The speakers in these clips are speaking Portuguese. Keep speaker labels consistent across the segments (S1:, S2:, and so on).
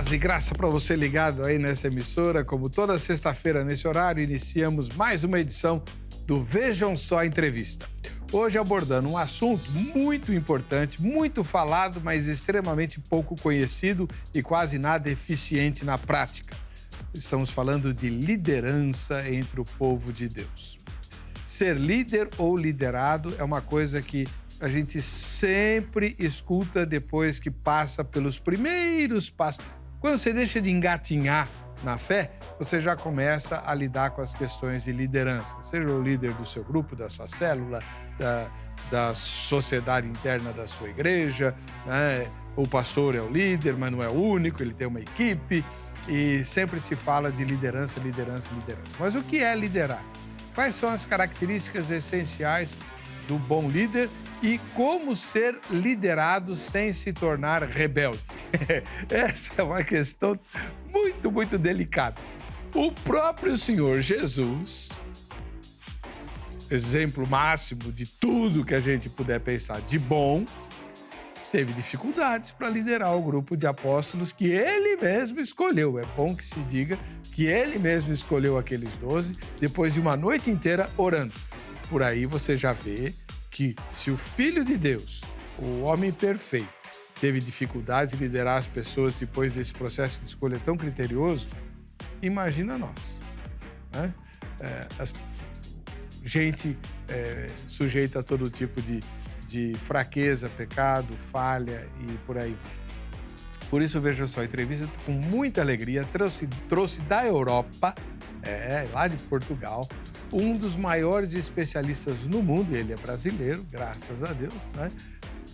S1: Paz e graça para você ligado aí nessa emissora. Como toda sexta-feira nesse horário, iniciamos mais uma edição do Vejam Só Entrevista. Hoje abordando um assunto muito importante, muito falado, mas extremamente pouco conhecido e quase nada eficiente na prática. Estamos falando de liderança entre o povo de Deus. Ser líder ou liderado é uma coisa que a gente sempre escuta depois que passa pelos primeiros passos. Quando você deixa de engatinhar na fé, você já começa a lidar com as questões de liderança. Seja o líder do seu grupo, da sua célula, da sociedade interna da sua igreja, né? O pastor é o líder, mas não é o único, ele tem uma equipe e sempre se fala de liderança, liderança, liderança. Mas o que é liderar? Quais são as características essenciais do bom líder e como ser liderado sem se tornar rebelde? Essa é uma questão muito, muito delicada. O próprio Senhor Jesus, exemplo máximo de tudo que a gente puder pensar de bom, teve dificuldades para liderar o grupo de apóstolos que ele mesmo escolheu. É bom que se diga que ele mesmo escolheu aqueles 12 depois de uma noite inteira orando. Por aí você já vê que se o Filho de Deus, o homem perfeito, teve dificuldades de liderar as pessoas depois desse processo de escolha tão criterioso, imagina nós, né? Gente sujeita a todo tipo de fraqueza, pecado, falha e por aí vai. Por isso, veja só, a entrevista com muita alegria trouxe da Europa, lá de Portugal, um dos maiores especialistas no mundo, ele é brasileiro, graças a Deus, né?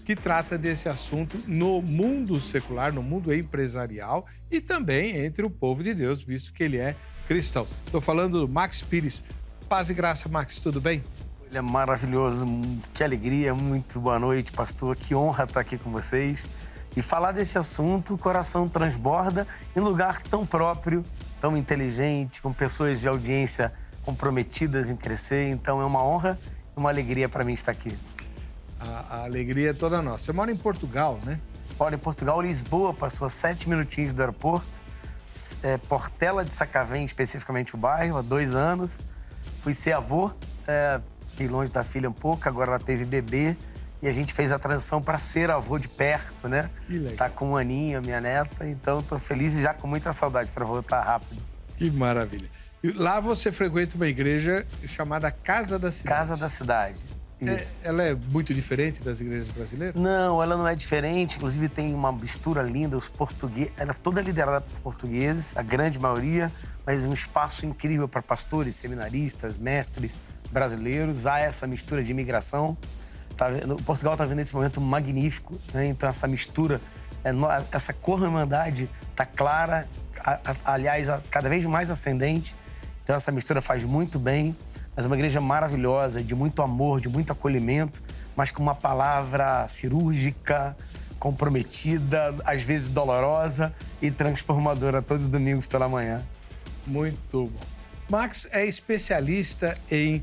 S1: Que trata desse assunto no mundo secular, no mundo empresarial e também entre o povo de Deus, visto que ele é cristão. Estou falando do Max Pires. Paz e graça, Max, tudo bem?
S2: Ele é maravilhoso, que alegria, muito boa noite, pastor, que honra estar aqui com vocês. E falar desse assunto, o coração transborda em lugar tão próprio, tão inteligente, com pessoas de audiência comprometidas em crescer. Então é uma honra e uma alegria para mim estar aqui.
S1: A alegria é toda nossa. Você mora em Portugal, né?
S2: Moro em Portugal, Lisboa, passou 7 minutinhos do aeroporto. Portela de Sacavém, especificamente o bairro, há 2 anos. Fui ser avô, fiquei longe da filha um pouco, agora ela teve bebê. E a gente fez a transição para ser avô de perto, né?
S1: Que legal.
S2: Tá com 1 aninho, a minha neta, então tô feliz e já com muita saudade para voltar rápido.
S1: Que maravilha. E lá você frequenta uma igreja chamada Casa da Cidade.
S2: Casa da Cidade, isso.
S1: Ela é muito diferente das igrejas brasileiras?
S2: Não, ela não é diferente, inclusive tem uma mistura linda, os portugueses, ela é toda liderada por portugueses, a grande maioria, mas um espaço incrível para pastores, seminaristas, mestres brasileiros, há essa mistura de imigração. Portugal está vendo esse momento magnífico, né? Então essa mistura, essa co-irmandade está clara, aliás, cada vez mais ascendente. Então essa mistura faz muito bem, mas é uma igreja maravilhosa, de muito amor, de muito acolhimento, mas com uma palavra cirúrgica, comprometida, às vezes dolorosa e transformadora todos os domingos pela manhã.
S1: Muito bom. Max é especialista em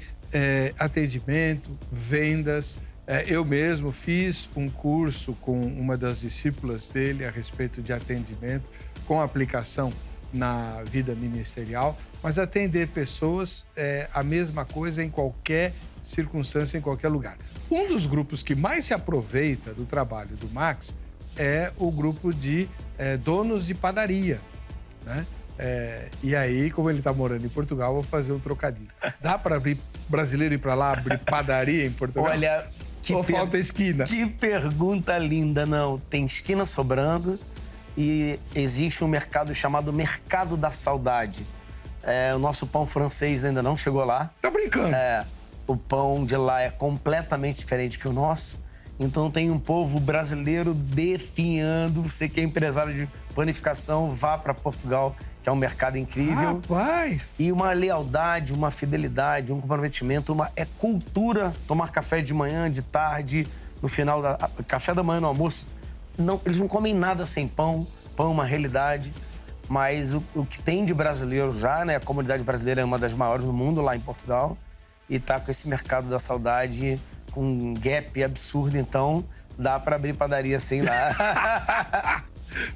S1: atendimento, vendas. Eu mesmo fiz um curso com uma das discípulas dele a respeito de atendimento, com aplicação na vida ministerial, mas atender pessoas é a mesma coisa em qualquer circunstância, em qualquer lugar. Um dos grupos que mais se aproveita do trabalho do Max é o grupo de donos de padaria, né? E aí, como ele está morando em Portugal, vou fazer um trocadilho. Dá para brasileiro ir para lá abrir padaria em Portugal?
S2: Olha,
S1: ou falta esquina?
S2: Que pergunta linda, não. Tem esquina sobrando e existe um mercado chamado Mercado da Saudade. O nosso pão francês ainda não chegou lá.
S1: Tá brincando?
S2: O pão de lá é completamente diferente que o nosso. Então tem um povo brasileiro definhando. Você que é empresário de panificação, vá para Portugal, que é um mercado incrível.
S1: Rapaz!
S2: E uma lealdade, uma fidelidade, um comprometimento, é cultura tomar café de manhã, de tarde, no final café da manhã, no almoço. Não, eles não comem nada sem pão. Pão é uma realidade. Mas o que tem de brasileiro já, né? A comunidade brasileira é uma das maiores do mundo lá em Portugal. E tá com esse mercado da saudade com um gap absurdo, então dá para abrir padaria assim lá.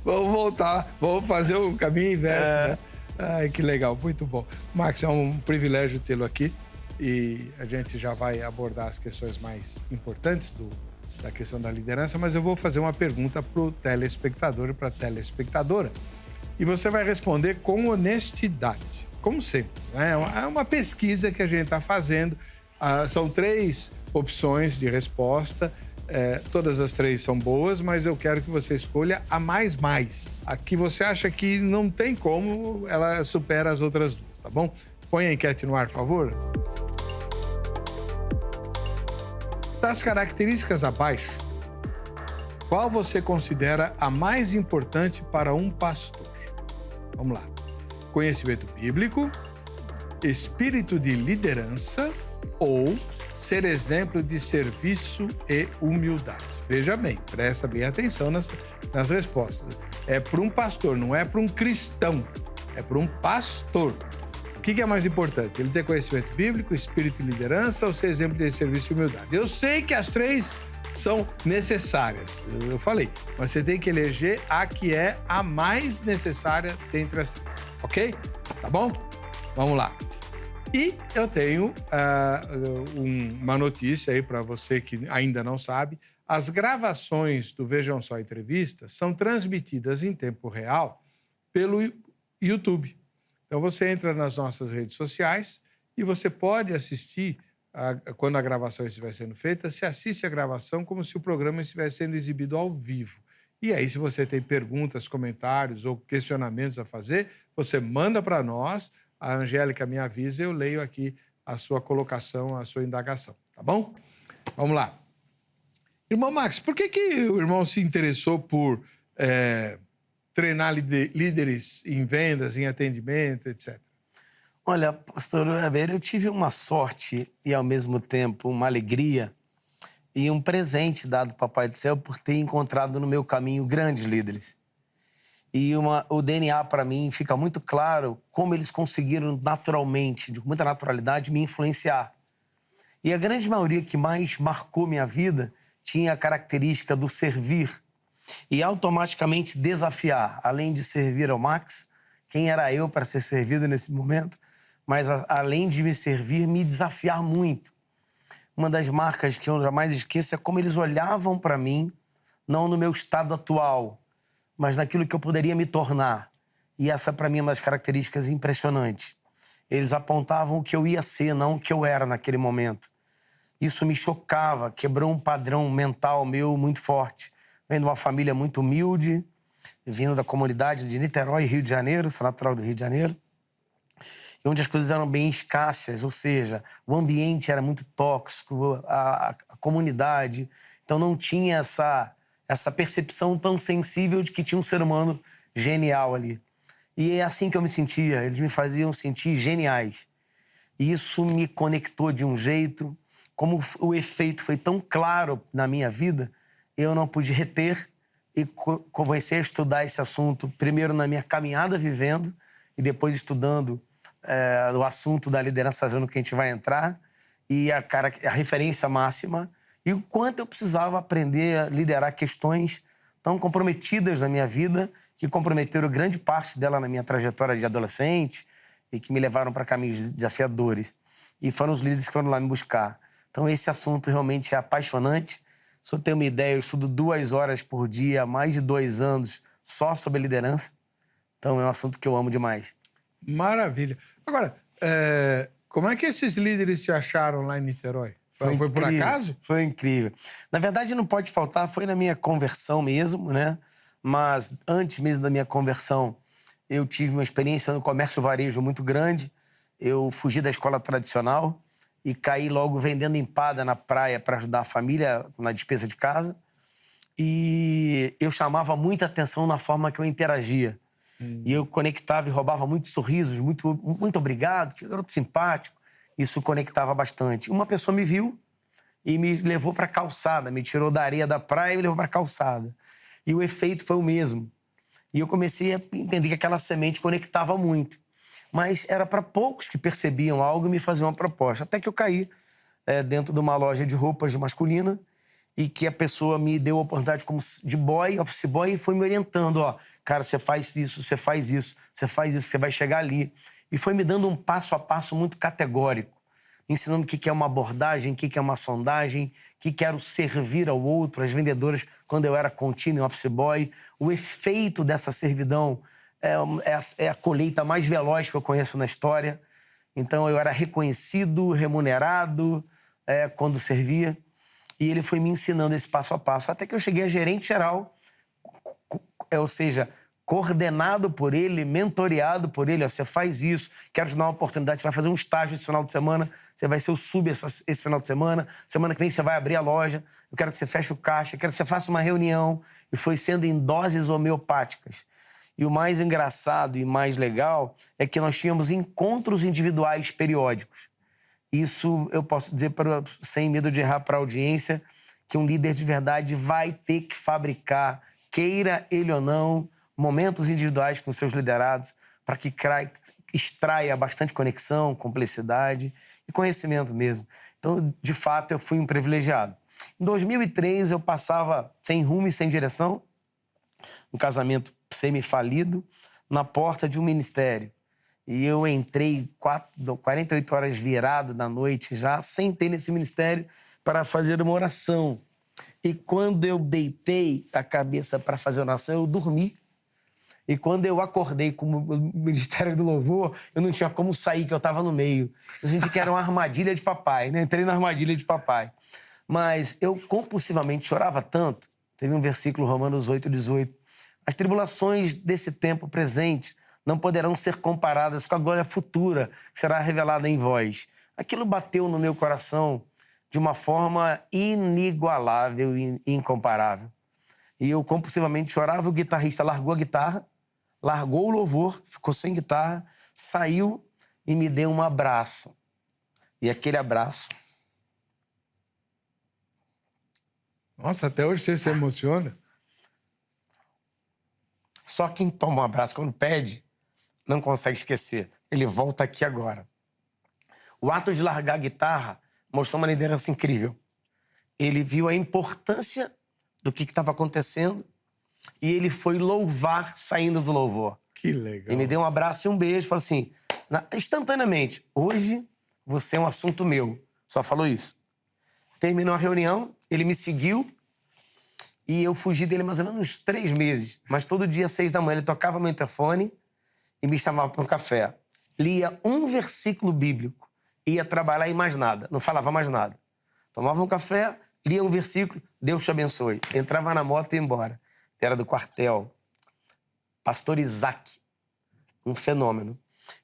S1: Vamos voltar, vamos fazer o caminho inverso, né? Ai, que legal, muito bom. Max, é um privilégio tê-lo aqui e a gente já vai abordar as questões mais importantes da questão da liderança, mas eu vou fazer uma pergunta para o telespectador e para a telespectadora e você vai responder com honestidade, como sempre, né? É uma pesquisa que a gente está fazendo, são 3 opções de resposta. Todas as 3 são boas, mas eu quero que você escolha a mais. A que você acha que não tem como, ela supera as outras 2, tá bom? Põe a enquete no ar, por favor. Das características abaixo, qual você considera a mais importante para um pastor? Vamos lá. Conhecimento bíblico, espírito de liderança ou ser exemplo de serviço e humildade. Veja bem, presta bem atenção nas respostas. É para um pastor, não é para um cristão. É para um pastor. O que é mais importante? Ele ter conhecimento bíblico, espírito de liderança ou ser exemplo de serviço e humildade? Eu sei que as 3 são necessárias, eu falei, mas você tem que eleger a que é a mais necessária dentre as 3, ok? Tá bom? Vamos lá. E eu tenho uma notícia aí para você que ainda não sabe. As gravações do Vejam Só Entrevista são transmitidas em tempo real pelo YouTube. Então você entra nas nossas redes sociais e você pode assistir, quando a gravação estiver sendo feita, se assiste a gravação como se o programa estivesse sendo exibido ao vivo. E aí, se você tem perguntas, comentários ou questionamentos a fazer, você manda para nós. A Angélica me avisa, eu leio aqui a sua colocação, a sua indagação, tá bom? Vamos lá. Irmão Max, por que o irmão se interessou por treinar líderes em vendas, em atendimento, etc?
S2: Olha, pastor Weber, eu tive uma sorte e, ao mesmo tempo, uma alegria e um presente dado do Papai do Céu por ter encontrado no meu caminho grandes líderes. E o DNA, para mim, fica muito claro como eles conseguiram naturalmente, de muita naturalidade, me influenciar. E a grande maioria que mais marcou minha vida tinha a característica do servir e automaticamente desafiar. Além de servir ao Max, quem era eu para ser servido nesse momento? Mas, além de me servir, me desafiar muito. Uma das marcas que eu jamais esqueço é como eles olhavam para mim, não no meu estado atual, mas naquilo que eu poderia me tornar. E essa, para mim, é uma das características impressionantes. Eles apontavam o que eu ia ser, não o que eu era naquele momento. Isso me chocava, quebrou um padrão mental meu muito forte. Venho de uma família muito humilde, vindo da comunidade de Niterói, Rio de Janeiro, sou natural do Rio de Janeiro, e onde as coisas eram bem escassas, ou seja, o ambiente era muito tóxico, a comunidade, então não tinha essa percepção tão sensível de que tinha um ser humano genial ali. E é assim que eu me sentia, eles me faziam sentir geniais. E isso me conectou de um jeito, como o efeito foi tão claro na minha vida, eu não pude reter e comecei a estudar esse assunto, primeiro na minha caminhada vivendo e depois estudando o assunto da liderança, fazendo que a gente vai entrar, e a referência máxima, e o quanto eu precisava aprender a liderar questões tão comprometidas na minha vida, que comprometeram grande parte dela na minha trajetória de adolescente e que me levaram para caminhos desafiadores. E foram os líderes que foram lá me buscar. Então, esse assunto realmente é apaixonante. Se eu tenho uma ideia, eu estudo 2 horas por dia, há mais de 2 anos, só sobre liderança. Então, é um assunto que eu amo demais.
S1: Maravilha. Agora, como é que esses líderes te acharam lá em Niterói? Foi por acaso?
S2: Foi incrível. Na verdade, não pode faltar, foi na minha conversão mesmo, né? Mas antes mesmo da minha conversão, eu tive uma experiência no comércio varejo muito grande. Eu fugi da escola tradicional e caí logo vendendo empada na praia para ajudar a família na despesa de casa. E eu chamava muita atenção na forma que eu interagia. E eu conectava e roubava muitos sorrisos, muito obrigado, que garoto simpático. Isso conectava bastante. Uma pessoa me viu e me levou para a calçada, me tirou da areia da praia e me levou para a calçada. E o efeito foi o mesmo. E eu comecei a entender que aquela semente conectava muito. Mas era para poucos que percebiam algo e me faziam uma proposta. Até que eu caí dentro de uma loja de roupas masculina e que a pessoa me deu a oportunidade como de boy, office boy, e foi me orientando, ó, cara, você faz isso, você faz isso, você faz isso, você vai chegar ali. E foi me dando um passo a passo muito categórico, ensinando o que é uma abordagem, o que é uma sondagem, o que era o servir ao outro, as vendedoras, quando eu era contínuo office boy. O efeito dessa servidão é a colheita mais veloz que eu conheço na história. Então, eu era reconhecido, remunerado quando servia. E ele foi me ensinando esse passo a passo, até que eu cheguei a gerente geral, ou seja, coordenado por ele, mentoreado por ele. Ó, você faz isso, quero te dar uma oportunidade, você vai fazer um estágio esse final de semana, você vai ser o sub esse final de semana que vem você vai abrir a loja, eu quero que você feche o caixa, eu quero que você faça uma reunião. E foi sendo em doses homeopáticas. E o mais engraçado e mais legal é que nós tínhamos encontros individuais periódicos. Isso eu posso dizer, sem medo de errar para a audiência, que um líder de verdade vai ter que fabricar, queira ele ou não, momentos individuais com seus liderados para que extraia bastante conexão, cumplicidade e conhecimento mesmo. Então, de fato, eu fui um privilegiado. Em 2003, eu passava sem rumo e sem direção, um casamento semi-falido, na porta de um ministério. E eu entrei 48 horas virado da noite já, sentei nesse ministério para fazer uma oração. E quando eu deitei a cabeça para fazer a oração, eu dormi. E quando eu acordei com o Ministério do Louvor, eu não tinha como sair, que eu estava no meio. Eu senti que era uma armadilha de papai, né? Entrei na armadilha de papai. Mas eu compulsivamente chorava tanto. Teve um versículo, Romanos 8:18. As tribulações desse tempo presente não poderão ser comparadas com a glória futura que será revelada em vós. Aquilo bateu no meu coração de uma forma inigualável e incomparável. E eu compulsivamente chorava, o guitarrista largou a guitarra, largou o louvor, ficou sem guitarra, saiu e me deu um abraço. E aquele abraço...
S1: Nossa, até hoje você se emociona.
S2: Só quem toma um abraço quando pede não consegue esquecer. Ele volta aqui agora. O ato de largar a guitarra mostrou uma liderança incrível. Ele viu a importância do que estava acontecendo e ele foi louvar saindo do louvor.
S1: Que legal.
S2: E me deu um abraço e um beijo. Falou assim, instantaneamente, hoje você é um assunto meu. Só falou isso. Terminou a reunião, ele me seguiu e eu fugi dele mais ou menos uns 3 meses. Mas todo dia, às 6 da manhã, ele tocava meu interfone e me chamava para um café. Lia um versículo bíblico, ia trabalhar e mais nada, não falava mais nada. Tomava um café, lia um versículo, Deus te abençoe. Entrava na moto e ia embora. Era do quartel. Pastor Isaac, um fenômeno.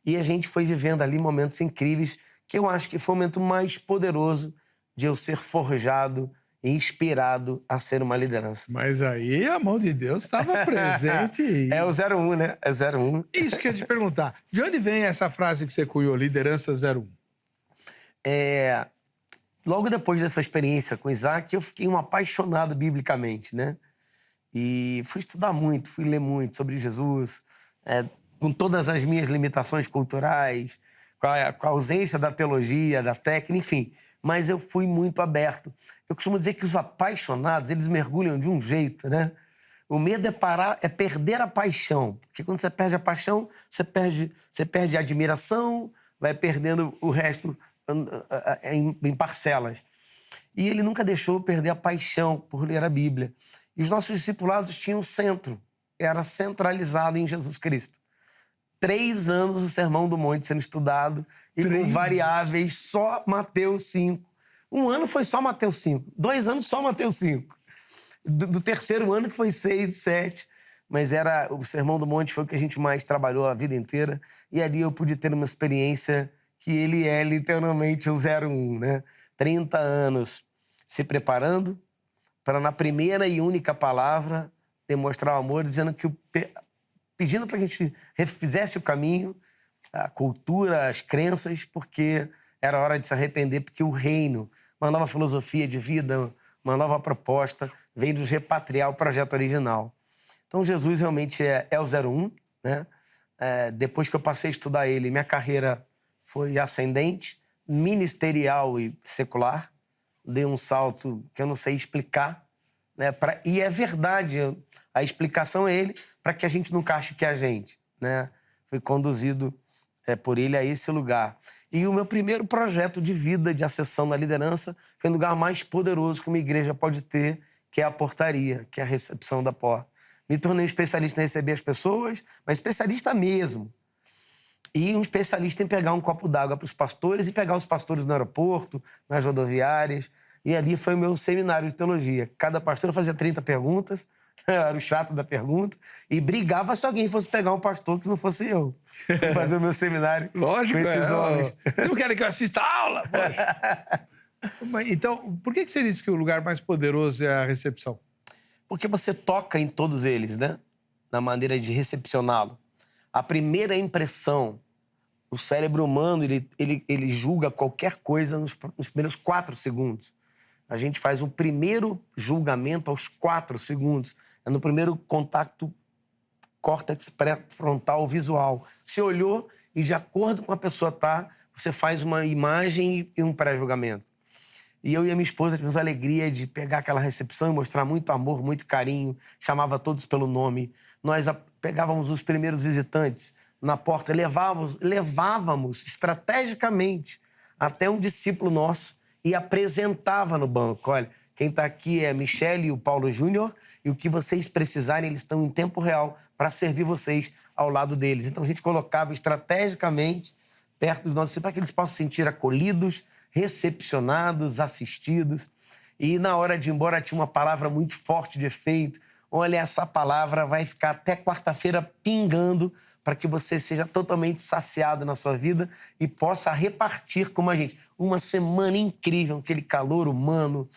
S2: E a gente foi vivendo ali momentos incríveis, que eu acho que foi o momento mais poderoso de eu ser forjado e inspirado a ser uma liderança.
S1: Mas aí a mão de Deus estava presente.
S2: É o 01, né? É 01.
S1: Isso que eu ia te perguntar. De onde vem essa frase que você cunhou, liderança 01?
S2: Logo depois dessa experiência com Isaac, eu fiquei um apaixonado biblicamente, né? E fui estudar muito, fui ler muito sobre Jesus, com todas as minhas limitações culturais, com a ausência da teologia, da técnica, enfim. Mas eu fui muito aberto. Eu costumo dizer que os apaixonados, eles mergulham de um jeito, né? O medo é perder a paixão. Porque quando você perde a paixão, você perde a admiração, vai perdendo o resto em parcelas. E ele nunca deixou eu perder a paixão por ler a Bíblia. E os nossos discipulados tinham centro. Era centralizado em Jesus Cristo. 3 anos o Sermão do Monte sendo estudado e com variáveis só Mateus 5. 1 ano foi só Mateus 5. 2 anos só Mateus 5. Do 3º ano que foi 6, 7. Mas o Sermão do Monte foi o que a gente mais trabalhou a vida inteira. E ali eu pude ter uma experiência que ele é literalmente o 01, né? 30 anos se preparando para, na primeira e única palavra, demonstrar o amor, dizendo que pedindo para que a gente refizesse o caminho, a cultura, as crenças, porque era hora de se arrepender, porque o reino, uma nova filosofia de vida, uma nova proposta, veio nos repatriar o projeto original. Então, Jesus realmente é o 01, né? Depois que eu passei a estudar ele, minha carreira foi ascendente, ministerial e secular, dei um salto que eu não sei explicar, né? E é verdade, a explicação é ele, para que a gente nunca ache que é a gente, né? Fui conduzido por ele a esse lugar. E o meu primeiro projeto de vida, de ascensão na liderança, foi no lugar mais poderoso que uma igreja pode ter, que é a portaria, que é a recepção da porta. Me tornei um especialista em receber as pessoas, mas especialista mesmo. E um especialista em pegar um copo d'água para os pastores e pegar os pastores no aeroporto, nas rodoviárias. E ali foi o meu seminário de teologia. Cada pastor fazia 30 perguntas, eu era o chato da pergunta, e brigava se alguém fosse pegar um pastor que não fosse eu. Fui fazer o meu seminário.
S1: Lógico,
S2: com esses homens.
S1: Não querem que eu assista a aula? Poxa. Então, por que você disse que o lugar mais poderoso é a recepção?
S2: Porque você toca em todos eles, né? Na maneira de recepcioná-lo. A primeira impressão, o cérebro humano, ele julga qualquer coisa nos primeiros 4 segundos. A gente faz um primeiro julgamento aos 4 segundos. É no primeiro contato córtex pré-frontal visual. Se olhou e, de acordo com a pessoa tá, você faz uma imagem e um pré-julgamento. E eu e a minha esposa tivemos a alegria de pegar aquela recepção e mostrar muito amor, muito carinho, chamava todos pelo nome. Nós pegávamos os primeiros visitantes na porta, levávamos estrategicamente até um discípulo nosso e apresentava no banco. Olha, quem está aqui é a Michele e o Paulo Júnior, e o que vocês precisarem, eles estão em tempo real para servir vocês ao lado deles. Então a gente colocava estrategicamente perto dos nossos discípulos para que eles possam se sentir acolhidos, recepcionados, assistidos. E na hora de ir embora tinha uma palavra muito forte de efeito. Olha, essa palavra vai ficar até quarta-feira pingando para que você seja totalmente saciado na sua vida e possa repartir com a gente. Uma semana incrível, aquele calor humano,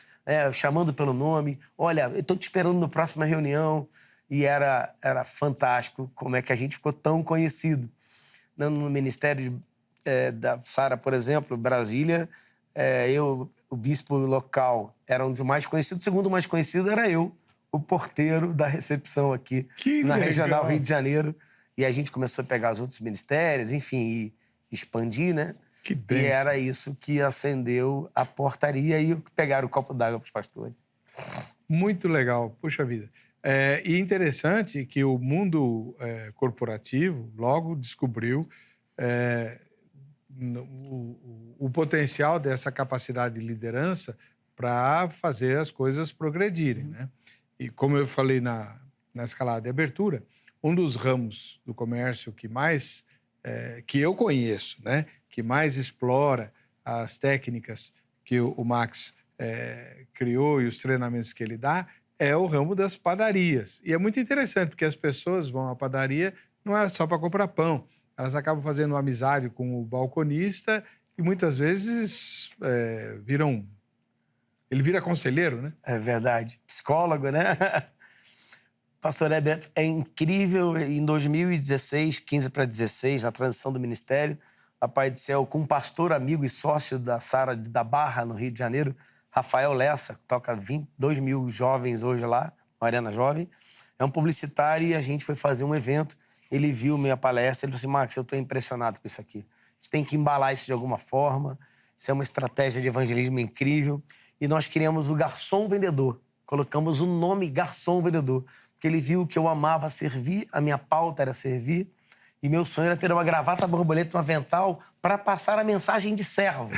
S2: chamando pelo nome. Olha, eu estou te esperando na próxima reunião. E era fantástico como é que a gente ficou tão conhecido. No ministério da Sara, por exemplo, Brasília, o bispo local era um dos mais conhecidos. O segundo mais conhecido era eu, o porteiro da recepção aqui na Regional Rio de Janeiro. E a gente começou a pegar os outros ministérios, enfim, e expandir, né?
S1: Que bem.
S2: E era isso que acendeu a portaria e pegaram o copo d'água para os pastores.
S1: Muito legal, puxa vida. E interessante que o mundo corporativo logo descobriu o potencial dessa capacidade de liderança para fazer as coisas progredirem, né? E como eu falei na escalada de abertura, um dos ramos do comércio que eu conheço, né, que mais explora as técnicas que o Max criou e os treinamentos que ele dá, é o ramo das padarias. E é muito interessante, porque as pessoas vão à padaria não é só para comprar pão, elas acabam fazendo uma amizade com o balconista e muitas vezes ele vira conselheiro, né?
S2: É verdade. Psicólogo, né? Pastor Heber, é incrível. Em 2016, 15 para 16, na transição do ministério, a Pai do Céu, com um pastor amigo e sócio da Sara da Barra, no Rio de Janeiro, Rafael Lessa, que toca 22 mil jovens hoje lá, uma arena jovem, é um publicitário e a gente foi fazer um evento. Ele viu minha palestra, ele falou assim: Max, eu estou impressionado com isso aqui. A gente tem que embalar isso de alguma forma. Isso é uma estratégia de evangelismo incrível. E nós criamos o Garçom Vendedor. Colocamos o nome Garçom Vendedor. Porque ele viu que eu amava servir, a minha pauta era servir. E meu sonho era ter uma gravata borboleta, um avental, para passar a mensagem de servo.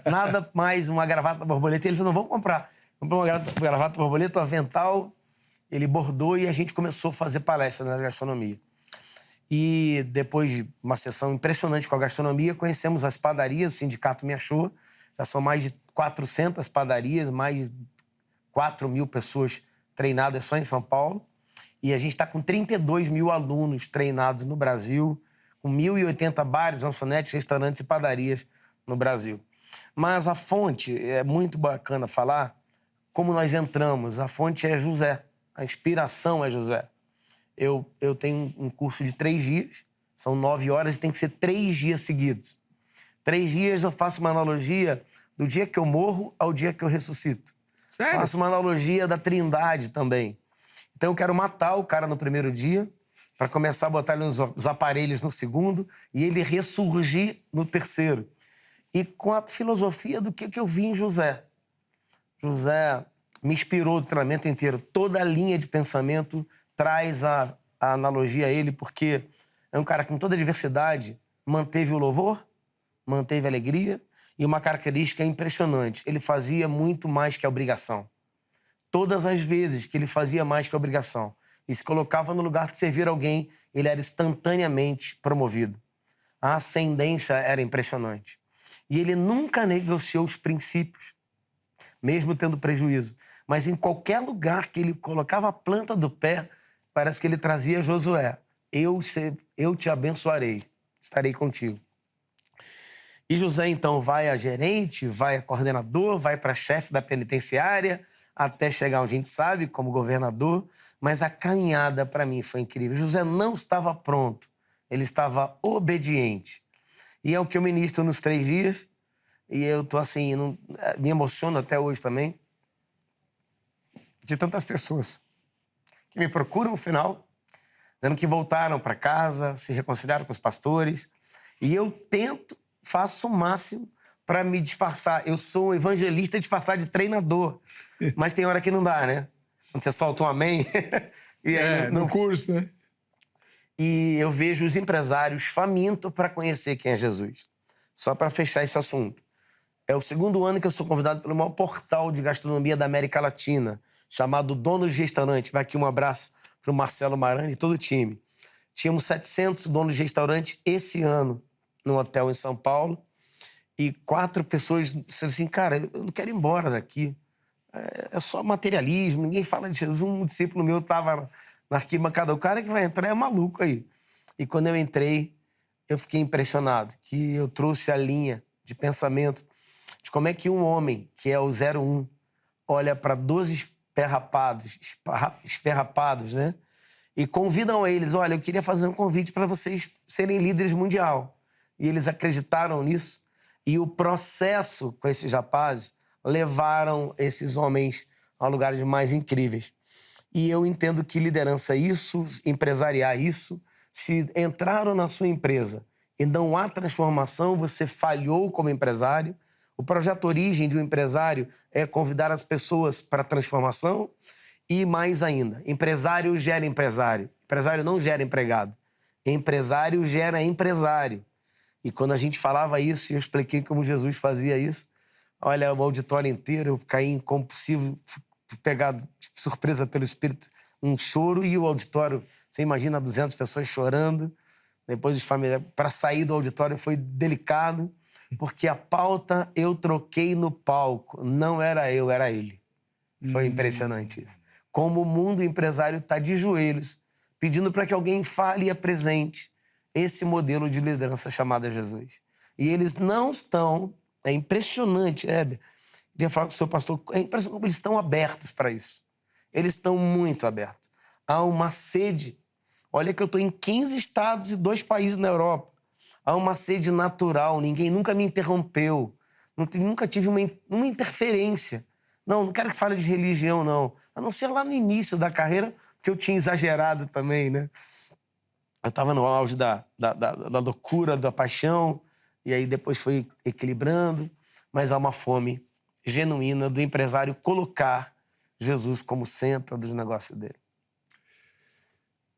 S2: Nada mais uma gravata borboleta. Ele falou: não, vamos comprar. Comprou uma gravata borboleta, um avental. Ele bordou e a gente começou a fazer palestras na gastronomia. E depois de uma sessão impressionante com a gastronomia, conhecemos as padarias, o sindicato me achou. Já são mais de 400 padarias, mais de 4 mil pessoas treinadas só em São Paulo. E a gente está com 32 mil alunos treinados no Brasil, com 1.080 bares, lanchonetes, restaurantes e padarias no Brasil. Mas a fonte, é muito bacana falar como nós entramos. A fonte é José, a inspiração é José. Eu tenho um curso de 3 dias, são 9 horas e tem que ser 3 dias seguidos. 3 dias eu faço uma analogia do dia que eu morro ao dia que eu ressuscito.
S1: Sério?
S2: Faço uma analogia da Trindade também. Então eu quero matar o cara no primeiro dia, para começar a botar ele nos aparelhos no segundo, e ele ressurgir no terceiro. E com a filosofia do que eu vi em José. José me inspirou o treinamento inteiro. Toda a linha de pensamento traz a analogia a ele, porque é um cara que, com toda a diversidade, manteve o louvor, manteve a alegria, e uma característica impressionante: ele fazia muito mais que a obrigação. Todas as vezes que ele fazia mais que a obrigação e se colocava no lugar de servir alguém, ele era instantaneamente promovido. A ascendência era impressionante. E ele nunca negociou os princípios, mesmo tendo prejuízo. Mas em qualquer lugar que ele colocava a planta do pé, parece que ele trazia Josué: eu te abençoarei, estarei contigo. E José, então, vai a gerente, vai a coordenador, vai para chefe da penitenciária, até chegar onde a gente sabe, como governador. Mas a caminhada, para mim, foi incrível. José não estava pronto, ele estava obediente. E é o que eu ministro nos 3 dias. E eu tô assim, me emociono até hoje também, de tantas pessoas que me procuram no final, dizendo que voltaram para casa, se reconciliaram com os pastores. E eu faço o máximo para me disfarçar. Eu sou um evangelista disfarçado de treinador. Mas tem hora que não dá, né? Quando você solta um amém. E aí
S1: no curso, né?
S2: E eu vejo os empresários famintos para conhecer quem é Jesus. Só para fechar esse assunto. É o 2º ano que eu sou convidado pelo maior portal de gastronomia da América Latina, chamado Donos de Restaurante. Vai aqui um abraço para o Marcelo Marani e todo o time. Tínhamos 700 donos de restaurante esse ano, num hotel em São Paulo. E 4 pessoas disseram assim: cara, eu não quero ir embora daqui. É só materialismo, ninguém fala de Jesus. Um discípulo meu estava na arquibancada: o cara que vai entrar é maluco aí. E quando eu entrei, eu fiquei impressionado, que eu trouxe a linha de pensamento de como é que um homem, que é o 01, olha para 12 esferrapados, né? E convidam eles: olha, eu queria fazer um convite para vocês serem líderes mundial. E eles acreditaram nisso. E o processo com esses rapazes levaram esses homens a lugares mais incríveis. E eu entendo que liderança é isso, empresariar é isso. Se entraram na sua empresa e não há transformação, você falhou como empresário. O projeto Origem de um empresário é convidar as pessoas para a transformação. E mais ainda, empresário gera empresário. Empresário não gera empregado. Empresário gera empresário. E quando a gente falava isso, e eu expliquei como Jesus fazia isso, olha, o auditório inteiro, eu caí incompulsivo, fui pegado de surpresa pelo Espírito, um choro, e o auditório, você imagina 200 pessoas chorando. Depois os familiares, para sair do auditório foi delicado, porque a pauta eu troquei no palco, não era eu, era ele. Foi impressionante isso. Como o mundo empresário está de joelhos, pedindo para que alguém fale e apresente esse modelo de liderança chamada Jesus. E eles não estão... É impressionante, Heber. Queria falar com o seu pastor. É impressionante como eles estão abertos para isso. Eles estão muito abertos. Há uma sede. Olha que eu estou em 15 estados e 2 países na Europa. Há uma sede natural. Ninguém nunca me interrompeu. Nunca tive uma interferência. Não quero que fale de religião, não. A não ser lá no início da carreira, porque eu tinha exagerado também, né? Eu estava no auge da loucura, da paixão, e aí depois foi equilibrando, mas há uma fome genuína do empresário colocar Jesus como centro dos negócios dele.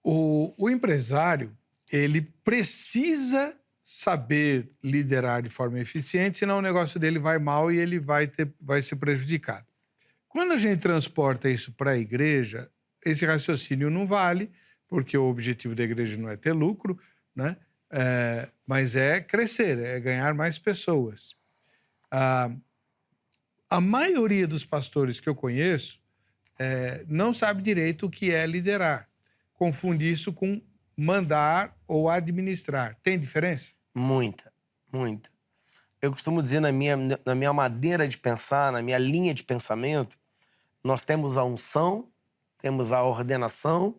S1: O empresário, ele precisa saber liderar de forma eficiente, senão o negócio dele vai mal e ele vai ser prejudicado. Quando a gente transporta isso para a igreja, esse raciocínio não vale, porque o objetivo da igreja não é ter lucro, né? Mas é crescer, é ganhar mais pessoas. A maioria dos pastores que eu conheço não sabe direito o que é liderar. Confunde isso com mandar ou administrar. Tem diferença?
S2: Muita, muita. Eu costumo dizer na minha maneira de pensar, na minha linha de pensamento, nós temos a unção, temos a ordenação,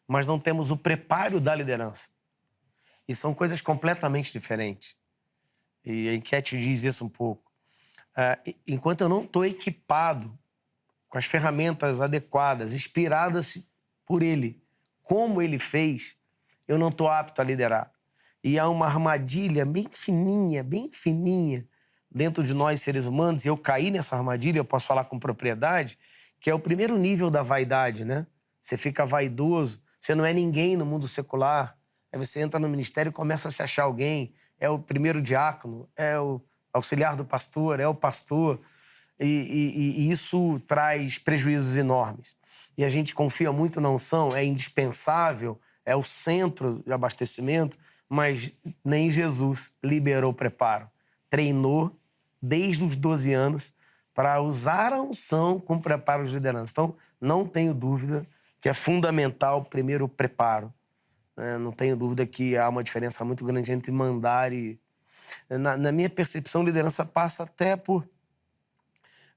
S2: mas não temos o preparo da liderança. E são coisas completamente diferentes. E a enquete diz isso um pouco. Enquanto eu não estou equipado com as ferramentas adequadas, inspiradas por ele, como ele fez, eu não estou apto a liderar. E há uma armadilha bem fininha, dentro de nós, seres humanos, e eu caí nessa armadilha, eu posso falar com propriedade, que é o primeiro nível da vaidade, né? Você fica vaidoso, você não é ninguém no mundo secular, aí você entra no ministério e começa a se achar alguém, é o primeiro diácono, é o auxiliar do pastor, é o pastor, e isso traz prejuízos enormes. E a gente confia muito na unção, é indispensável, é o centro de abastecimento, mas nem Jesus liberou preparo. Treinou desde os 12 anos para usar a unção com preparo de liderança. Então, não tenho dúvida que é fundamental primeiro o preparo. Não tenho dúvida que há uma diferença muito grande entre mandar e... Na minha percepção, liderança passa até por...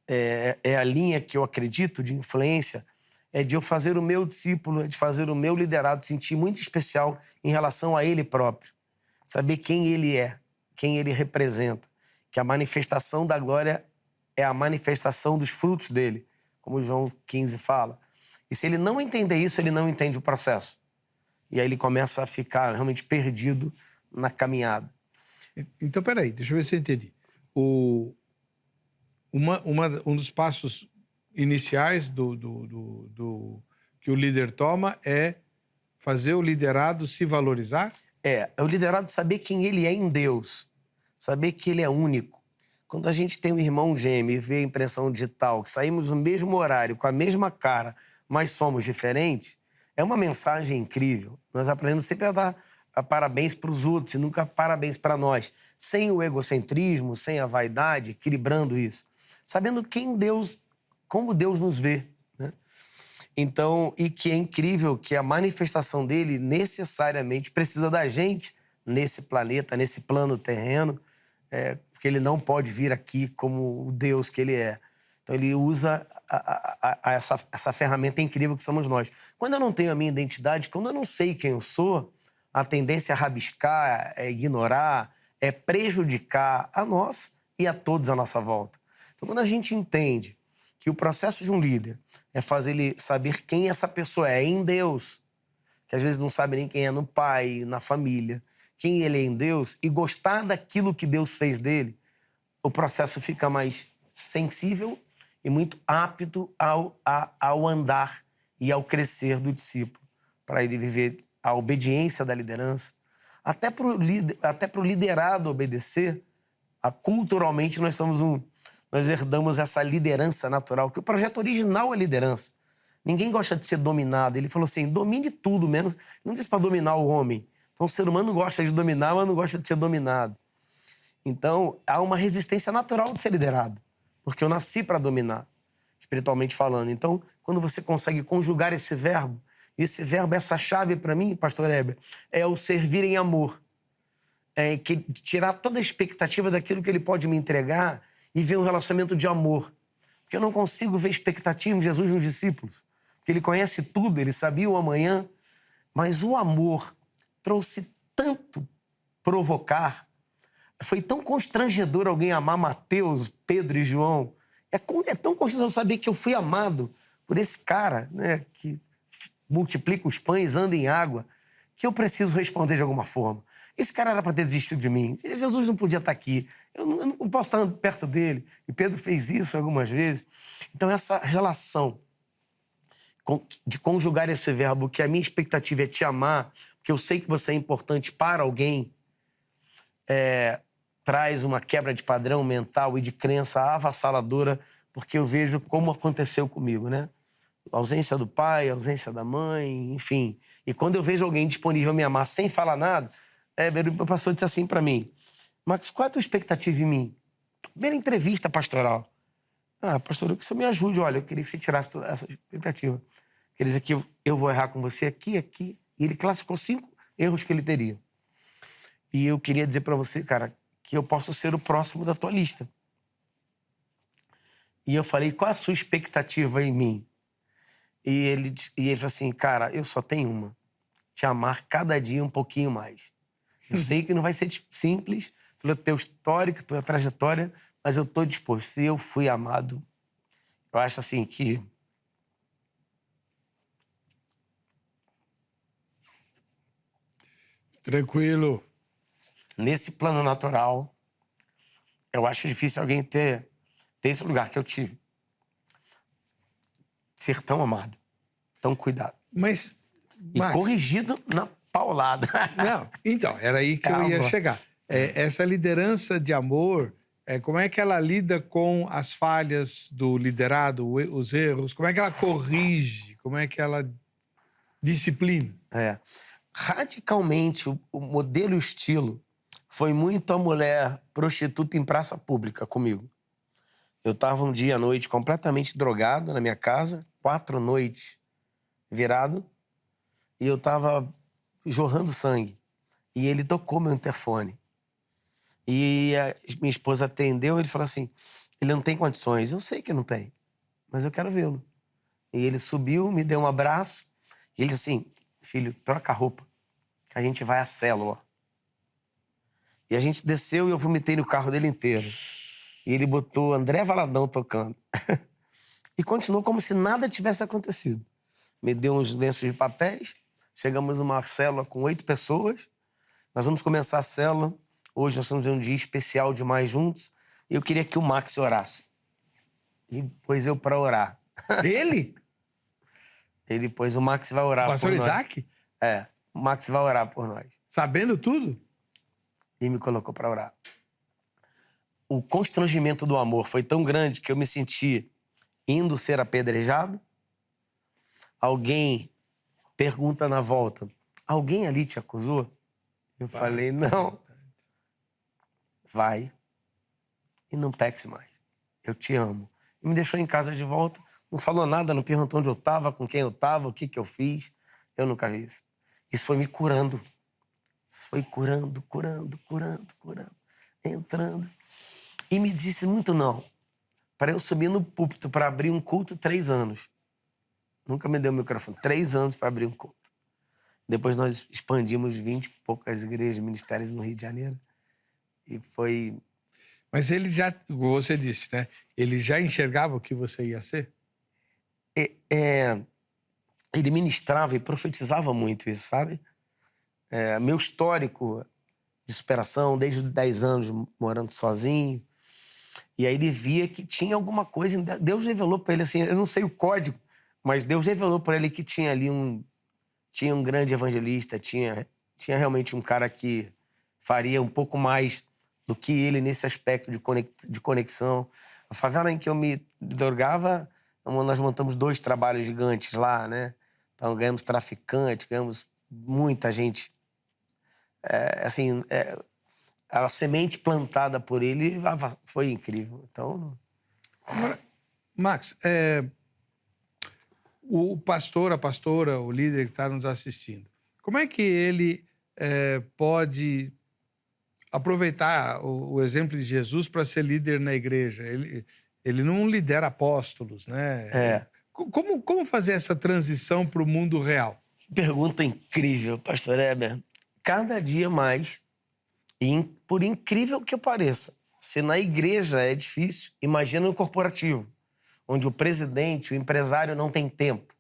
S2: É a linha que eu acredito de influência, é de eu fazer o meu discípulo, é de fazer o meu liderado sentir muito especial em relação a ele próprio. Saber quem ele é, quem ele representa. Que a manifestação da glória é a manifestação dos frutos dele, como João 15 fala. E se ele não entender isso, ele não entende o processo. E aí ele começa a ficar realmente perdido na caminhada.
S1: Então, peraí, deixa eu ver se eu entendi. Um dos passos iniciais que o líder toma é fazer o liderado se valorizar?
S2: É o liderado saber quem ele é em Deus, saber que ele é único. Quando a gente tem um irmão gêmeo e vê a impressão digital, que saímos no mesmo horário, com a mesma cara, mas somos diferentes, é uma mensagem incrível. Nós aprendemos sempre a dar parabéns para os outros e nunca parabéns para nós. Sem o egocentrismo, sem a vaidade, equilibrando isso. Sabendo como Deus nos vê, né? Então, e que é incrível que a manifestação dele necessariamente precisa da gente nesse planeta, nesse plano terreno, porque ele não pode vir aqui como o Deus que ele é. Então, ele usa essa ferramenta incrível que somos nós. Quando eu não tenho a minha identidade, quando eu não sei quem eu sou, a tendência é rabiscar, é ignorar, é prejudicar a nós e a todos à nossa volta. Então, quando a gente entende que o processo de um líder é fazer ele saber quem essa pessoa é em Deus, que às vezes não sabe nem quem é no pai, na família, quem ele é em Deus, e gostar daquilo que Deus fez dele, o processo fica mais sensível e muito apto ao andar e ao crescer do discípulo, para ele viver a obediência da liderança. Até para o liderado obedecer, culturalmente nós herdamos essa liderança natural, que o projeto original é liderança. Ninguém gosta de ser dominado. Ele falou assim, domine tudo, menos... Não disse para dominar o homem. Então, o ser humano gosta de dominar, mas não gosta de ser dominado. Então, há uma resistência natural de ser liderado, porque eu nasci para dominar, espiritualmente falando. Então, quando você consegue conjugar esse verbo, essa chave para mim, pastor Heber, é o servir em amor. Tirar toda a expectativa daquilo que ele pode me entregar e ver um relacionamento de amor. Porque eu não consigo ver expectativa em Jesus nos discípulos. Porque ele conhece tudo, ele sabia o amanhã. Mas o amor trouxe tanto provocar. Foi tão constrangedor alguém amar Mateus, Pedro e João. É tão constrangedor saber que eu fui amado por esse cara, né, que multiplica os pães, anda em água, que eu preciso responder de alguma forma. Esse cara era para ter desistido de mim. Jesus não podia estar aqui. Eu não posso estar perto dele. E Pedro fez isso algumas vezes. Então, essa relação de conjugar esse verbo, que a minha expectativa é te amar, porque eu sei que você é importante para alguém, traz uma quebra de padrão mental e de crença avassaladora, porque eu vejo como aconteceu comigo, né? A ausência do pai, a ausência da mãe, enfim. E quando eu vejo alguém disponível a me amar sem falar nada, o pastor disse assim para mim, Max, qual é a tua expectativa em mim? Primeira entrevista pastoral. Pastor, eu que você me ajude, olha, eu queria que você tirasse toda essa expectativa. Quer dizer que eu vou errar com você aqui. E ele classificou 5 erros que ele teria. E eu queria dizer para você, cara, que eu posso ser o próximo da tua lista. E eu falei, qual é a sua expectativa em mim? E ele falou assim, cara, eu só tenho uma. Te amar cada dia um pouquinho mais. Eu sei que não vai ser simples, pelo teu histórico, tua trajetória, mas eu estou disposto. Se eu fui amado, eu acho assim que...
S1: Tranquilo.
S2: Nesse plano natural, Eu acho difícil alguém ter esse lugar que eu tive. Ser tão amado, tão cuidado.
S1: Mas,
S2: E
S1: Max,
S2: corrigido na paulada.
S1: não, então, era aí que eu ia chegar. Essa liderança de amor, como é que ela lida com as falhas do liderado, os erros? Como é que ela corrige? Como é que ela disciplina?
S2: Radicalmente, o modelo e o estilo foi muito a mulher prostituta em praça pública comigo. Eu estava um dia à noite completamente drogado na minha casa, 4 noites virado, e eu estava jorrando sangue. E ele tocou meu interfone. E minha esposa atendeu, ele falou assim, ele não tem condições. Eu sei que não tem, mas eu quero vê-lo. E ele subiu, me deu um abraço, e ele disse assim, filho, troca a roupa, que a gente vai à célula. E a gente desceu e eu vomitei no carro dele inteiro. E ele botou André Valadão tocando. E continuou como se nada tivesse acontecido. Me deu uns lenços de papéis, chegamos numa célula com 8 pessoas, nós vamos começar a célula, hoje nós vamos ter um dia especial demais juntos, e eu queria que o Max orasse. E pôs eu para orar.
S1: Ele?
S2: Ele pôs, o Max vai orar
S1: O pastor
S2: por nós.
S1: Isaac?
S2: O Max vai orar por nós.
S1: Sabendo tudo?
S2: E me colocou para orar. O constrangimento do amor foi tão grande que eu me senti indo ser apedrejado. Alguém pergunta na volta, alguém ali te acusou? Eu falei, não. Vai e não peque mais. Eu te amo. E me deixou em casa de volta, não falou nada, não perguntou onde eu estava, com quem eu estava, o que eu fiz. Eu nunca vi isso. Isso foi me curando. Isso foi curando, entrando. E me disse muito não. Para eu subir no púlpito para abrir um culto, 3 anos. Nunca me deu o microfone. 3 anos para abrir um culto. Depois nós expandimos 20 e poucas igrejas, ministérios no Rio de Janeiro. E foi...
S1: Mas ele já, você disse, né? Ele já enxergava o que você ia ser?
S2: Ele ministrava e profetizava muito isso, sabe? Meu histórico de superação, desde os 10 anos morando sozinho. E aí ele via que tinha alguma coisa... Deus revelou para ele, assim, eu não sei o código, mas Deus revelou para ele que tinha ali tinha um grande evangelista, tinha realmente um cara que faria um pouco mais do que ele nesse aspecto de conexão. A favela em que eu me drogava, nós montamos 2 trabalhos gigantes lá, né? Então ganhamos traficante, ganhamos muita gente. A semente plantada por ele foi incrível. Então...
S1: Max, o pastor, a pastora, o líder que está nos assistindo, como é que ele pode aproveitar o exemplo de Jesus para ser líder na igreja? Ele não lidera apóstolos, né? Como fazer essa transição para o mundo real?
S2: Pergunta incrível, pastor Heber. Cada dia mais, e por incrível que pareça, se na igreja é difícil, imagina no corporativo, onde o presidente, o empresário não tem tempo.